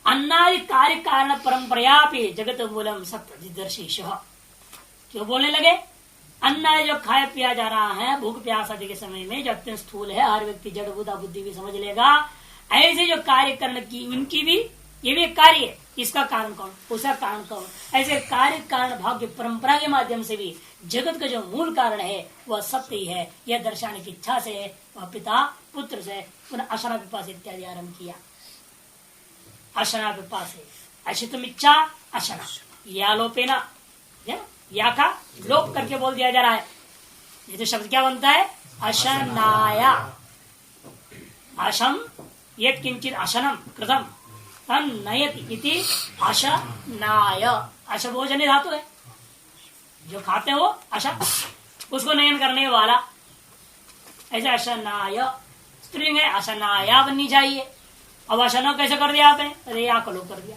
Speaker 1: अन्नादि कार्य कारण परंपरा पे जगत मूलम सत्य दर्शीश, क्यों बोलने लगे, अन्न जो खाया पिया जा रहा है भूख प्यास आदि के समय में जो अत्यंत स्थूल है, हर व्यक्ति जड़ बुद्धि भी समझ लेगा, ऐसे जो कार्य करने की उनकी भी ये भी कार्य है, इसका कारण कौन, उसका कारण कौन, ऐसे कार्य कारण भाव की परंपरा के माध्यम से भी जगत का जो मूल कारण है वह सत्य ही है, यह दर्शाने की इच्छा से वह पिता पुत्र से पुनः अशना पिपास इत्यादि आरंभ किया। अशना पिपास अशितुम इच्छा अशना, या लोपेना, या का लोप करके बोल दिया जा रहा है, ये तो शब्द क्या बनता है, अशनाया, अशम ये किंचित अशनम कृतम तन नयति इति अशनाय, अशभोजने धातु है, जो खाते हो अश, उसको नयन करने वाला, ऐसे अशनाय स्त्रीलिंग है, अशनाया बननी चाहिए, अब अशना कैसे कर दिया आपने, अरे या कलो कर दिया,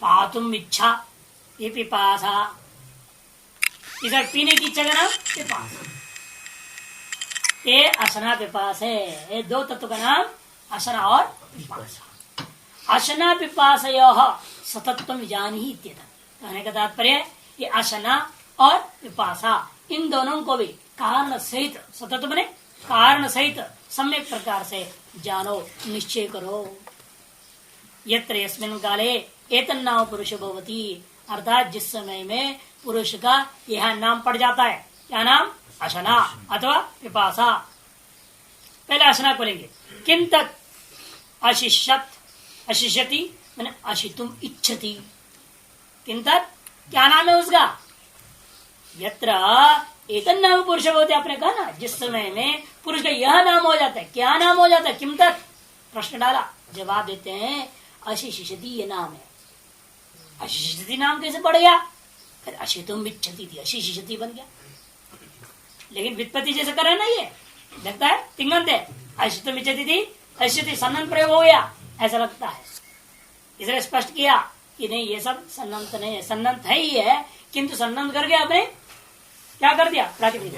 Speaker 1: पातुम इच्छा ये पिपासा, इधर पीने की इच्छा का नाम पिपासा, ये अशना पिपास है, ये दो तत्व का नाम अशना और पिपासा। अशना पिपास सतत्व जानी, कहने का तात्पर्य ये अशना और पिपासा इन दोनों को भी कारण सहित, सतत्व बने कारण सहित सम्यक प्रकार से जानो, निश्चय करो। यत्र यस्मिन् काले एतन्नाम पुरुष भवति, अर्थात जिस समय में पुरुष का यह नाम पड़ जाता है, क्या नाम, अशना अथवा पिपासा। पहले अशना को लेंगे, किम तक अशिष्यत, अशिष्यति मैंने अशितुम इच्छति, किम तक क्या नाम है उसका, यत्र एक नाम पुरुष होते, आपने कहा ना, जिस समय में पुरुष का यह नाम हो जाता है, क्या नाम हो जाता है, किम तक प्रश्न डाला, जवाब देते हैं अशिशिषति, ये नाम है। अशिशिषति नाम कैसे पड़ गया? फिर अशितुम इच्छति थी, अशिशिषति बन गया। लेकिन वित्पत्ति जैसे करे ना, ये लगता है तिंगंत है, अशितुम इच्छति थी, अशिति सन्नंत प्रयोग हो गया, ऐसा लगता है। इसलिए स्पष्ट किया कि नहीं, ये सब सन्नंत नहीं है, सन्नंत है ही है, किंतु सन्नंत करके आपने क्या कर दिया? प्रातिपदिक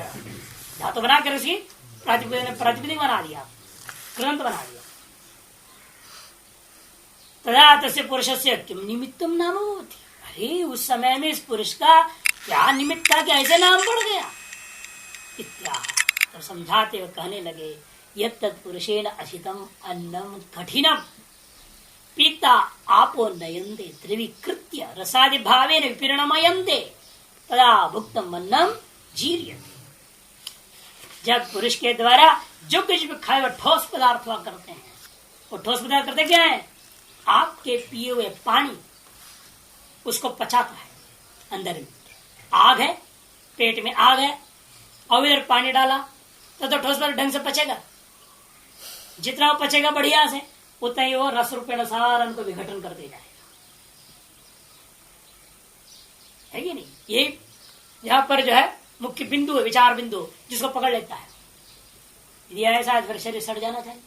Speaker 1: धातु बना कर उसकी प्रातिपदिक बना दिया, कृदंत बना दिया। तदा तस्य पुरुषस्य किम निमित्तम नाम होती, अरे उस समय में इस पुरुष का क्या निमित्त था कि ऐसे नाम पड़ गया इत्याह। तो समझाते हुए कहने लगे, यत् तत्पुरुषेण अशितम अन्नम कठिनम पीता आपो नयन्ते द्रवीकृत्य रसादि भावेन विपीर्णमयन्ते तदा भुक्तम अन्नम जीर्यते। जब पुरुष के द्वारा जो कुछ भी खाए वो ठोस पदार्थ हुआ करते हैं, वो ठोस पदार्थ करते क्या है? आपके पिए हुए पानी उसको पचाता है, अंदर में आग है, पेट में आग है, और इधर पानी डाला तो ठोस पदार्थ ढंग से पचेगा। जितना वो पचेगा बढ़िया से, उतना ही वो रस रूपेण सारा उनको विघटन करते जाएगा, है कि नहीं? ये यहाँ पर जो है मुख्य बिंदु है, विचार बिंदु, जिसको पकड़ लेता है। यदि ऐसा फिर शरीर सड़ जाना चाहिए,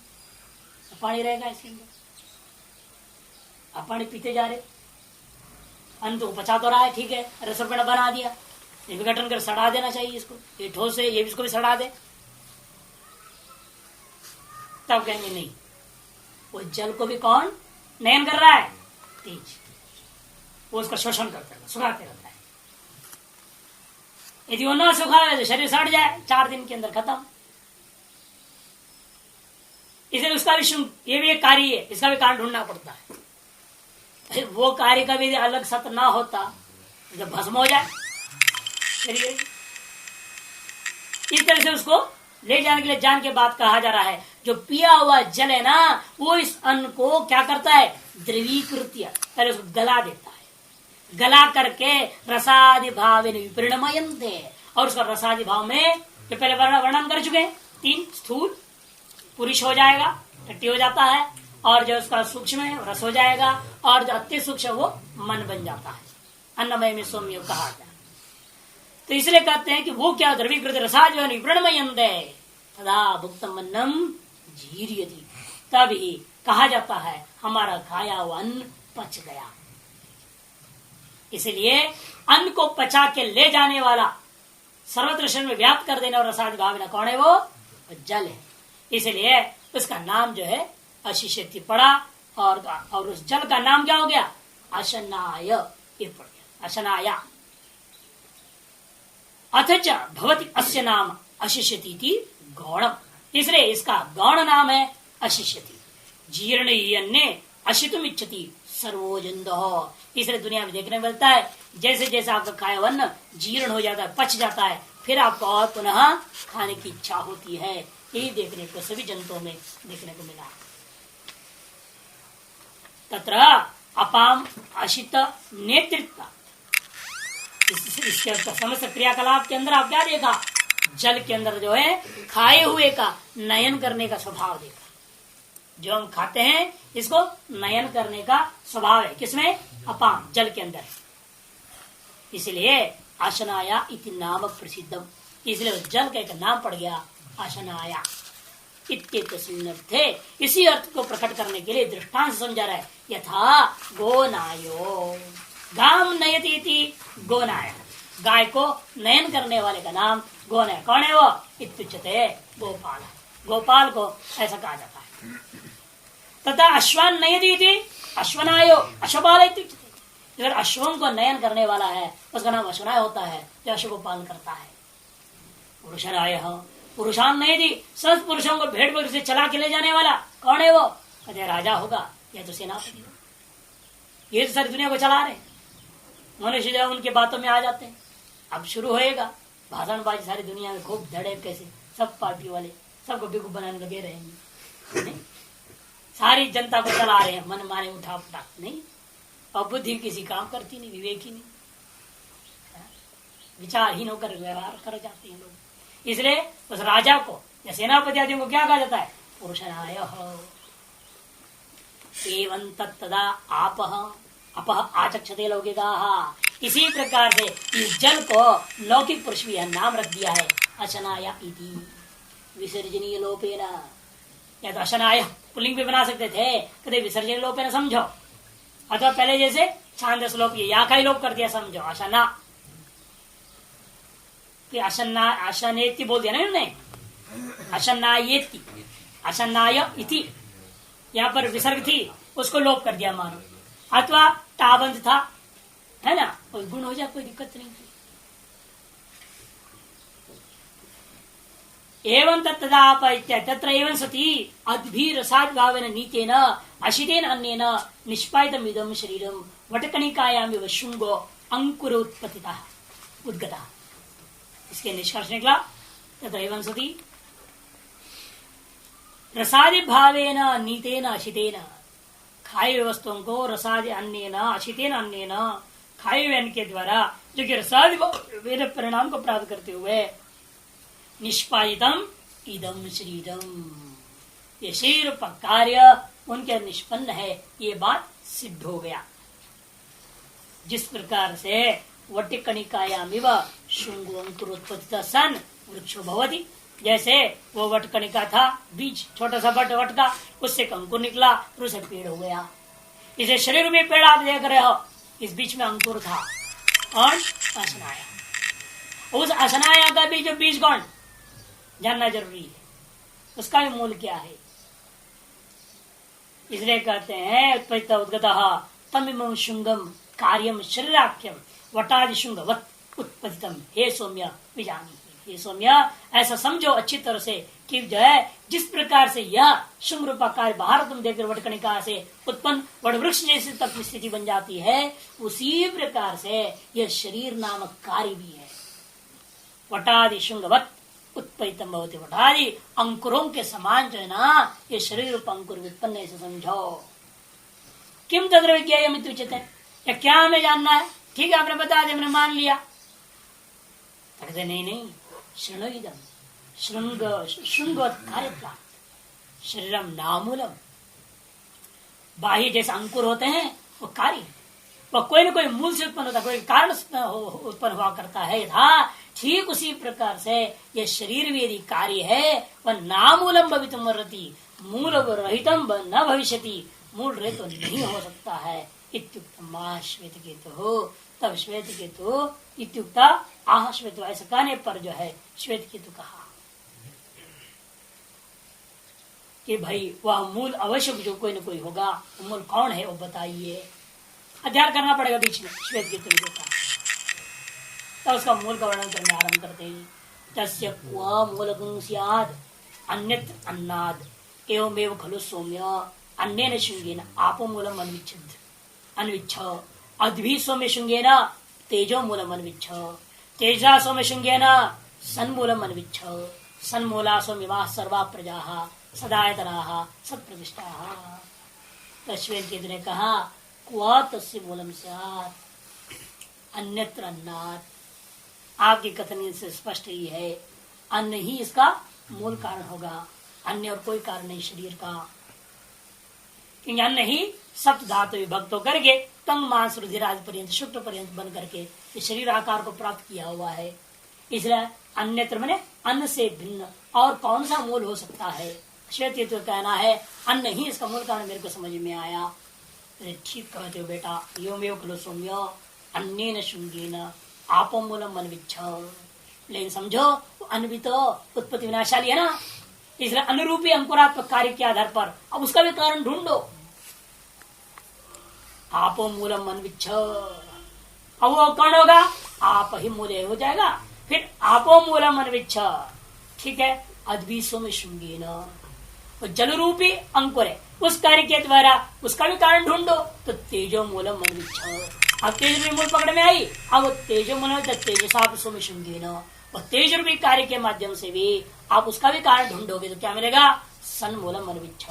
Speaker 1: तो पानी रहेगा इसके अंदर। आप पानी पीते जा रहे, अन्न तो पचा तो रहा है, ठीक है, रस रूपेण बना दिया, विघटन कर सड़ा देना चाहिए इसको, ये ठोस है, ये इसको भी सड़ा दे। तब कहेंगे नहीं, वो जल को भी कौन नयन कर रहा है? तेज, वो उसका शोषण करता है, सुखाते रहता है। यदि वो न सुखाए तो शरीर सड़ जाए, 4 दिन के अंदर खत्म। इसलिए उसका भी ये भी एक कार्य है, इसका भी कारण ढूंढना पड़ता है। वो कार्य का भी अलग सत्य ना होता जब भस्म हो जाए शरीर। इस तरह से उसको ले जाने के लिए जान के बाद कहा जा रहा है, जो पिया हुआ जल है ना, वो इस अन्न को क्या करता है? द्रवीकृत्य, पहले उसको गला देता है, गला करके रसादि भाव विपरिणमयन्ते, और उसका रसादि भाव में जो पहले वर्णन कर चुके हैं, 3 स्थूल पुरुष हो जाएगा, टट्टी हो जाता है, और जो उसका सूक्ष्म है रस हो जाएगा, और जो अति सूक्ष्म वो मन बन जाता है, अन्नमय में सौम्य कहा जाए। तो इसलिए कहते हैं कि वो क्या द्रवीकृत रसा जो है विपरणमयन्ते तदा भुक्तम अन्नम जीर्यति, तभी कहा जाता है हमारा खाया हुआ अन्न पच गया। इसलिए अन्न को पचा के ले जाने वाला, सर्वत्र शरीर में व्याप्त कर देने और रसादि भावना कौन है? वो जल है। इसलिए उसका नाम जो है अशिष्यति पड़ा, और उस जल का नाम क्या हो गया? अशनाय, ये पड़ गया, अशनाया। अथच भवति अस्य नाम अशिष्यति गौणम, इसलिए इसका गौण नाम है अशिष्यति। जीर्ण अन्य अशितुम इच्छति सर्वोजंदो, इसलिए दुनिया में देखने मिलता है, जैसे जैसे आपका खाया अन्न जीर्ण हो जाता है, पच जाता है, फिर आपको और पुनः खाने की इच्छा होती है। यही देखने को सभी जंतुओं में देखने को मिला। तत्र अपाम अशित नेतृत्व, इसके समस्त क्रियाकलाप के अंदर आप क्या देखा? जल के अंदर जो है खाए हुए का नयन करने का स्वभाव देखा। जो हम खाते हैं इसको नयन करने का स्वभाव है, किसमें? अपाम, जल के अंदर। इसलिए आशनाया इति नाम प्रसिद्धम, इसलिए जल का एक नाम पड़ गया आशनाया। इत्ये इसी अर्थ को प्रकट करने के लिए दृष्टांत समझा रहा है, यथा गोनायो गाम नयति गोनाय, गाय को नयन करने वाले का नाम गोनाय। कौन है वो? इत्युच्यते गोपाल, गोपाल को ऐसा कहा जाता है। तथा अश्वान नयति अश्वनायो अश्वपाल इत्युच्यते, अगर अश्वों को नयन करने वाला है उसका नाम अश्वनाय होता है, जो अश्व को पालन करता है। पुरुषनाय पुरुषान नयति, सब पुरुषों को भेड़ बकरी से चला के ले जाने वाला कौन है वो? कहते राजा होगा या तो सेनापति होगा। ये तो सारी दुनिया को चला रहे, मनुष्य जो उनके बातों में आ जाते हैं। अब शुरू होएगा भाषणबाजी सारी दुनिया में, खूब धड़े कैसे सब पार्टी वाले सबको बेवकूफ बनाने लगे रहेंगे, सारी जनता को चला रहे हैं, मन माने उठा फटा नहीं, और बुद्धि किसी काम करती नहीं, विवेक ही नहीं। विचारहीन होकर व्यवहार कर जाते हैं लोग। इसलिए उस राजा को या सेनापति आदि को क्या कहा जाता है? पुरुषरायः। एवं तत्तदा आपः अपः आचक्षते लौकिकाः। इसी प्रकार से इस जल को लौकिक पुरुष भी नाम रख दिया है अशनाय इति विसर्जनीय लोपेन। या तो अशनाय पुल्लिंग भी बना सकते थे, कभी विसर्जनीय लोपेन समझो, अथवा पहले जैसे छांदस लोप या का ही लोप कर दिया समझो अशना, अशना अशनेति बोल दिया ना उन्होंने, अशनायेति अशनाय इति, यहाँ पर विसर्ग थी उसको लोप कर दिया मानो, अथवा टाबंध था है ना, कोई गुण हो जाए कोई दिक्कत नहीं थी। एवं तत्तदाप तत्र एवं सती अद्भिरसाद भावेन नीतेन अशितेन अन्येन निष्पादितम् इदं शरीरं वटकणिकायां इव शुंगो अंकुर उत्पत्तितः उद्गतः। इसके निष्कर्ष निकला तत्र एवं सती रसादि भावेन नीतेन अशितेन, खाए हुए वस्तुओं को रसादि अन्येन अशितेन अन्येन खाए हुए अन्न के द्वारा जो कि रसादि परिणाम को प्राप्त करते हुए निष्पादितम इदम शरीरम, ये शरीर का कार्य उनके निष्पन्न है, ये बात सिद्ध हो गया। जिस प्रकार से वटिकणिकायामिव शुंगो अंकुरोत्पत्तितः सन वृक्षो भवति, जैसे वो वटकणिका था बीज, छोटा सा वट का, उससे अंकुर निकला और उसे पेड़ हो गया। इसे शरीर में पेड़ आप देख रहे हो, इस बीच में अंकुर था और अशनाया। उस अशनाया का भी जो बीज कौन जानना जरूरी है, उसका भी मूल क्या है। इसलिए कहते हैं उत्पत्ति उद्गतः तमिमं शुंगम कार्यम शरीराख्यम वटादि शुंगवत् उत्पत्तितम हे सौम्य विजानी। ये सौम्य ऐसा समझो अच्छी तरह से कि जो है जिस प्रकार से यह शुंग रूपा कार्य बाहर तुम देखकर वटकणिका से उत्पन्न वट वृक्ष जैसी तक स्थिति बन जाती है, उसी प्रकार से यह शरीर नामक कार्य भी है। वटादि शुंगवत् उत्पत्तितम भवति, वटादि अंकुरों के समान जो है ना ये शरीर रूप अंकुर उत्पन्न ऐसे समझो। किम तद्र विज्ञेयम् इत्युच्यते, या क्या हमें जानना है? ठीक है आपने बता दिया, हमने मान लिया। कहते नहीं शृणुइदम् शृंगवत् कार्यत्वात् शरीरम नामूलम। बाह्य जैसे अंकुर होते हैं वो कार्य, वो कोई न कोई मूल से उत्पन्न होता है, कोई कारण उत्पन्न हुआ करता है। ठीक उसी प्रकार से यह शरीर भी यदि कार्य है वह नामूलम भवितुम अर्हति, मूल रहितम न भविष्यति, मूल रहित तो नहीं हो सकता है। इत्युक्तम श्वेत केतु हो, तब श्वेत केतु इत्युक्ता आह श्वेत, ऐसा कहने पर जो है श्वेत केतु कहा कि भाई वह मूल अवश्य जो कोई न कोई होगा, मूल कौन है वो बताइए। अध्ययन करना पड़ेगा बीच में। श्वेत केतु ने कहा तो उसका मूल का वर्णन करने आरंभ करते हैं। तस्य क्व मूलकं स्यात् अन्यत् अन्नाद् एवमेव खलु सौम्य अन्येन शुंगेन आपो मूलम अन्विच्छ अद्भि सौम्य शुंगेन तेजो मूलम अन्विच्छ तेजा सौम्य शुंगेन सन्मूलम अन्विच्छ सन्मूला सौम्यवाः सर्वा प्रजाः सदायतनाः सत्प्रतिष्ठाः। तश्वेत केतु ने कहा क्व तस्य मूलम स्यात् अन्यत्र अन्नात्, आपके कथन से स्पष्ट ही है अन्न ही इसका मूल कारण होगा, अन्य और कोई कारण नहीं शरीर का। क्योंकि अन्न ही सप्त धातु विभक्त होकर के तंग मांस रुधिराज पर्यंत शुक्र पर्यंत बन करके इस शरीर आकार को प्राप्त किया हुआ है। इसलिए अन्यत्र माने अन्न से भिन्न और कौन सा मूल हो सकता है। श्वेत केतु कहना है अन्न ही इसका मूल कारण, मेरे को समझ में आया। ठीक कहते हो बेटा, योमेव खलु सौम्य अन्येन शुंगेन आपो मूलम अन्विच्छ। लेकिन समझो अन्न भी तो उत्पत्ति विनाशाली है ना, इसलिए अनुरूपी अंकुरात्मक कार्य के आधार पर अब उसका भी कारण ढूंढो। आपो मूलम अन्विच्छ, अब वो कौन होगा? आप ही मूल हो जाएगा। फिर आपो मूलम अन्विच्छ, ठीक है, अद्विसो में शुंगेन, वो जल रूपी अंकुर है, उस कार्य के द्वारा उसका भी कारण ढूंढो। तो तेजो मूलम अन्विच्छ, अब तेज रूपी मूल पकड़ में आई, अब वो तेजो मूल तेजसा में शुंगेन, और तेज रूपी कार्य के माध्यम से भी आप उसका भी कारण ढूंढोगे तो क्या मिलेगा? सन मूलम अन्विच्छ,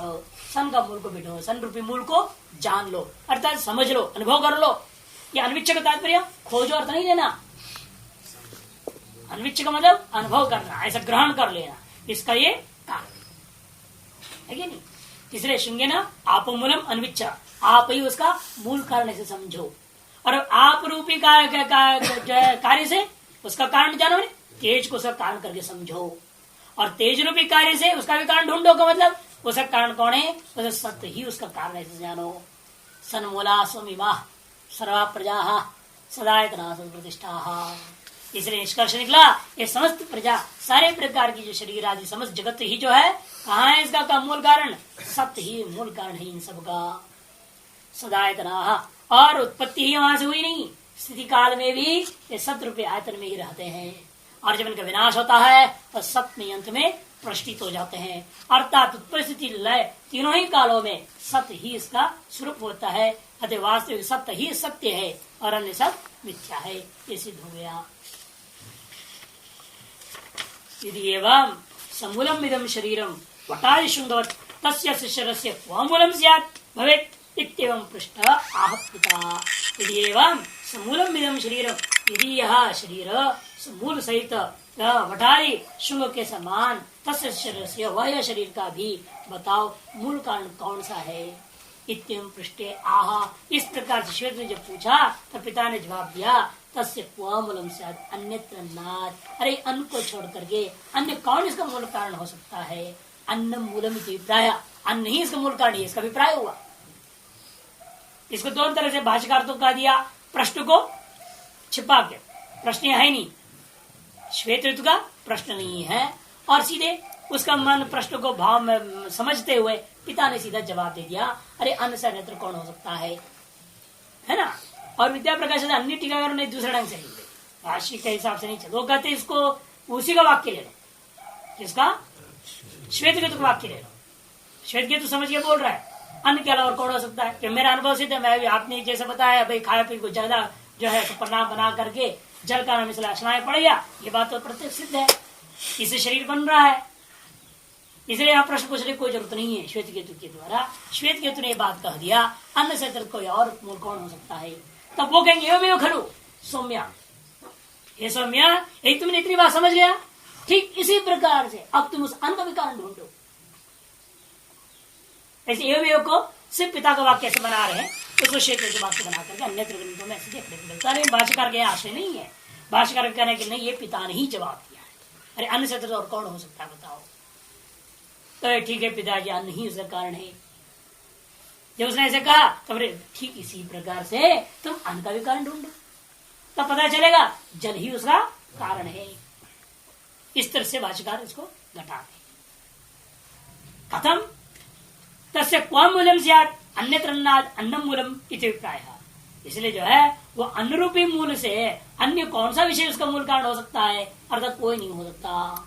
Speaker 1: सन का मूल को भी ढूंढो, सन रूपी मूल को जान लो, अर्थात समझ लो, अनुभव कर लो। ये अन्विच्छ का तात्पर्य खोजो अर्थ नहीं लेना, अन्विच्छ का मतलब अनुभव करना, ऐसा ग्रहण कर लेना, इसका ये कारण है कि नहीं। तीसरे श्रृंगे ना आप मूलम अन्विच्छ, आप ही उसका मूल कारण से समझो, और आप रूपी कार्य से उसका कारण जानो, तेज को उसका कारण करके समझो, और तेज रूपी कार्य से उसका भी कारण ढूंढो का मतलब उसका कारण कौन है, उसे सत्य ही उसका कारण ऐसे जानो। सन्मूला स्वमिमा सर्वा प्रजा सदायतना प्रतिष्ठा। इसलिए निष्कर्ष निकला ये समस्त प्रजा, सारे प्रकार की जो शरीर आदि समस्त जगत ही जो है कहाँ है, इसका मूल कारण सत्य ही मूल कारण है इन सबका। सदायतना, और उत्पत्ति ही वहां से हुई नहीं, स्थिति काल में भी ये सत्य रूपी आयतन में ही रहते हैं, और जब इनका विनाश होता है तो सत्य में अंत में प्रष्टित हो जाते हैं। अर्थात उत्पत्ति लय तीनों ही कालों में सत्य ही इसका स्वरूप होता है, अतः वास्तविक सत्य ही सत्य है और अन्य सब मिथ्या है, ये सिद्ध हो गया। यदि एवं समूलम इदम शरीरम वटादि शुंगवत् तस्य शिष्यस्य क्वमूलम स्यात् भवेत् इत्येवं पृष्ठ आह पिता। यदि एवं समूलम इदम शरीरम, यदि यह शरीर मूल सहित वटारी शुंग के समान, तस्य शरीर वह शरीर का भी बताओ मूल कारण कौन सा है। इत्यं पृष्ठे आह, इस प्रकार से श्वेत ने जब पूछा तो पिता ने जवाब दिया तस्य क्वमूलम स्यात् अन्यत्र नात्, अरे अन्न को छोड़ करके अन्य कौन इसका मूल कारण हो सकता है। अन्न मूलम अभिप्राय, अन्न ही इसका मूल कारण है, इसका अभिप्राय हुआ। इसको दोनों तरह से भाष्यकार तो कह दिया, प्रश्न को छिपा के, प्रश्न है नहीं, श्वेत ऋतु का प्रश्न नहीं है, और सीधे उसका मन प्रश्न को भाव में समझते हुए पिता ने सीधा जवाब दे दिया, अरे अन्न से अन्यत्र कौन हो सकता है ना। और विद्या प्रकाश अन्य टीकाकार ने दूसरे ढंग से लिखे, राशि के हिसाब से नहीं चलो, कहते इसको उसी का वाक्य ले लो, जिसका श्वेत केतु का वाक्य ले लो। श्वेत केतु समझ के बोल रहा है अन्न के अलावा कौन हो सकता है, कि मेरा अनुभव सिद्ध है, मैं भी आपने जैसे बताया भाई खाया पी को ज्यादा जो है प्रणाम बना करके जल का नाम इसलिए स्नान पड़ गया, ये बात तो प्रत्यक्ष सिद्ध है, इससे शरीर बन रहा है, इसलिए यहाँ प्रश्न पूछने की कोई जरूरत नहीं है। श्वेत केतु के द्वारा श्वेत केतु ने बात कह दिया, अन्न से कोई और मूल कौन हो सकता है, तब वो कहेंगे एवं खलु सौम्या, ये सौम्या यही तुमने इतनी बात समझ गया, ठीक इसी प्रकार से अब तुम उस अन्न का भी कारण ढूंढो। ऐसे एवं को सिर्फ पिता का वाक्य से बना रहे हैं, उसको क्षेत्र के वाक्य बना करके अन्य ग्रंथों में ऐसे देखने को मिलता है। भाष्यकार के आशय नहीं है, भाष्यकार कहने की नहीं, ये पिता ने ही जवाब दिया है, अरे अन्न से और कौन हो सकता है बताओ। तो ठीक है पिताजी अन्न ही उसका कारण है, जब उसने ऐसे कहा तो ठीक इसी प्रकार से तुम अन्न का भी कारण ढूंढो, तब पता चलेगा जल ही उसका कारण है। इस तरह से भाष्यकार इसको घटा दे। कथम तस्य क्वं मूलम स्यात् अन्यत्र अन्नात् अन्नम मूलम इति अभिप्राय। इसलिए जो है वो अन्न रूपी मूल से अन्य कौन सा विषय उसका मूल कारण हो सकता है, अर्थात कोई नहीं हो सकता।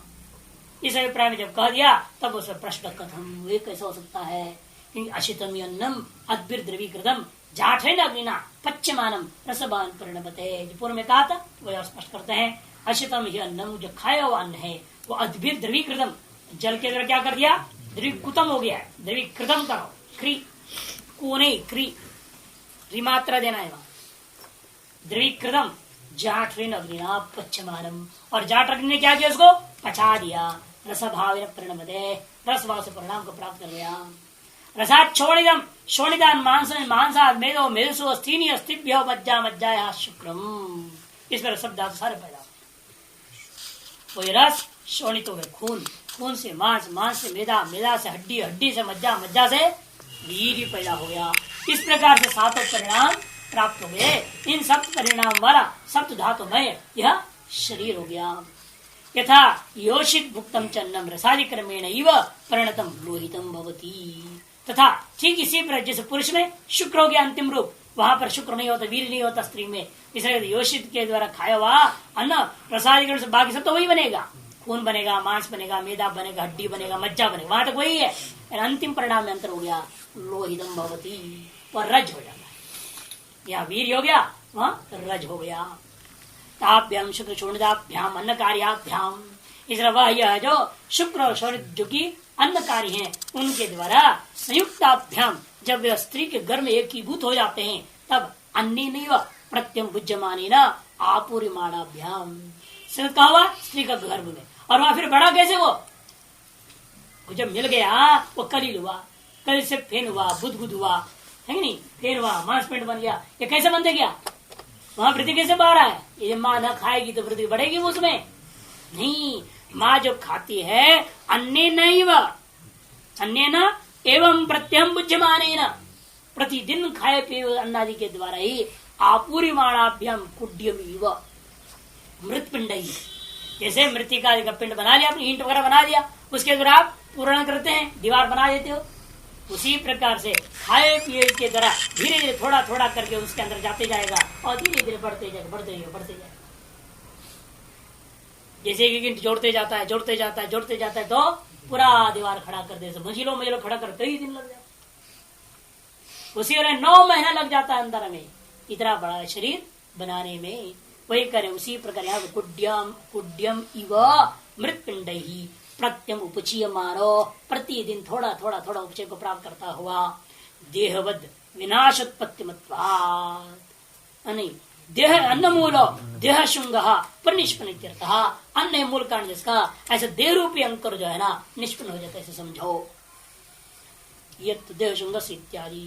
Speaker 1: इस अभिप्राय में जब कह दिया तब उस प्रश्न कथम, वे कैसा हो सकता है, क्योंकि अशितम अन्नम अद्भिर द्रवीकृतम जाठेन अग्निना पच्यमानम रसवान परिणमते, जो पूर्व में कहा था वह स्पष्ट करते हैं। अशितम ही अन्नम, जो खाया हुआ अन्न है वो अद्भिर द्रवीकृतम, जल के अंदर क्या कर दिया, द्रवीकृतम हो गया है, द्रवीकृतम करो, क्री को नहीं क्री रिमात्रा देना है वहां, द्रवीकृतम जाठेन अग्निना पच्यमानम, और जाठ अग्नि ने क्या किया, उसको पचा दिया, रसभाव परिणमते, रसभाव से परिणाम को प्राप्त कर लिया। रसात छोड़िदम शोणिदान मांसाद मेदो मेदसो अस्थिनी अस्थिभ्यो मज्जा मज्जाया शुक्रम, इस पर सब धातु सारे पैदा हुए। वही रस शोणित हो गए खून, खून से मांस, मांस से मेदा, मेदा से हड्डी, हड्डी से मज्जा, मज्जा से वीर्य पैदा हो गया। इस प्रकार से सातों परिणाम प्राप्त हो गए। इन सप्त परिणाम वाला सप्त धातुमय यह शरीर हो गया। यथा योषित भुक्तम चन्नम रसादि क्रमेण इव परिणतम लोहितम भवती, तथा ठीक इसी प्रकार जैसे पुरुष में शुक्र हो गया अंतिम रूप, वहां पर शुक्र नहीं होता, वीर नहीं होता स्त्री में, इसलिए योषित के द्वारा खाया हुआ अन्न प्रसादीकरण से बाकी सब तो वही बनेगा, खून बनेगा, मांस बनेगा, मेदा बनेगा, हड्डी बनेगा, मज्जा बनेगा, वहां तक वही है। अंतिम परिणाम में अंतर हो गया, लोहितम भवती, और रज हो जाता है, यहाँ वीर हो गया वहां रज हो गया। ताभ्याम शुक्र शोणिदाभ्याम अन्न कार्याभ्याम, इसलिए वह यह जो शुक्र और शोणित जो की अन्न कार्य है उनके द्वारा संयुक्ताभ्याम, जब वे स्त्री के गर्भ में एकीभूत हो जाते हैं तब अन्य नहीं प्रत्यम भुज्यमानी न आपूर्यमाणाभ्याम, संगत कहा हुआ स्त्री का गर्भ में, और वहां फिर बड़ा कैसे वो जब मिल गया वो कलिल हुआ, कलिल से फेन हुआ, बुदबुद हुआ, है कि नहीं, फेन हुआ, मांसपेंड बन गया। ये कैसे बनते गया, वहां वृद्धि कैसे बाहर है? ये माँ न खाएगी तो वृद्धि बढ़ेगी उसमें नहीं। माँ जो खाती है अन्य नहीं, वह अन्य न एवं प्रत्यम बुझ्यमाने न, प्रतिदिन खाए पिए अन्नादि के द्वारा ही आपूरी माणाभ्यम कुड्यम मृत पिंड ही, जैसे मृतिका का पिंड बना लिया, अपनी ईंट वगैरह बना दिया, उसके द्वारा आप पूर्ण करते हैं, दीवार बना देते हो, उसी प्रकार से खाए पिए के द्वारा धीरे धीरे थोड़ा थोड़ा करके उसके अंदर जाते जाएगा और धीरे धीरे बढ़ते जाएगा, बढ़ते जाएगा, बढ़ते जाएगा। जैसे एक ईंट जोड़ते जाता है, जोड़ते जाता है, जोड़ते जाता है, तो पूरा दीवार खड़ा कर दे, मंजिलों मंजिलों खड़ा कर कई दिन लग जाता, उसी वाले 9 महीना लग जाता है अंदर में इतना बड़ा शरीर बनाने में। वही करें उसी प्रकार यहाँ कुड्यम इव मृतपिंड ही प्रत्यम उपचीय मानो, प्रतिदिन थोड़ा थोड़ा थोड़ा उपचय को प्राप्त करता हुआ देहवद विनाशोत्पत्ति नहीं, देह अन्न मूलो देह शुंग पर निष्पन्न, अन्न मूल कारण जिसका, ऐसे देह रूपी अंकुर जो है ना निष्पन्न हो जाता है, ऐसे समझो। ये देह शुंग इत्यादि।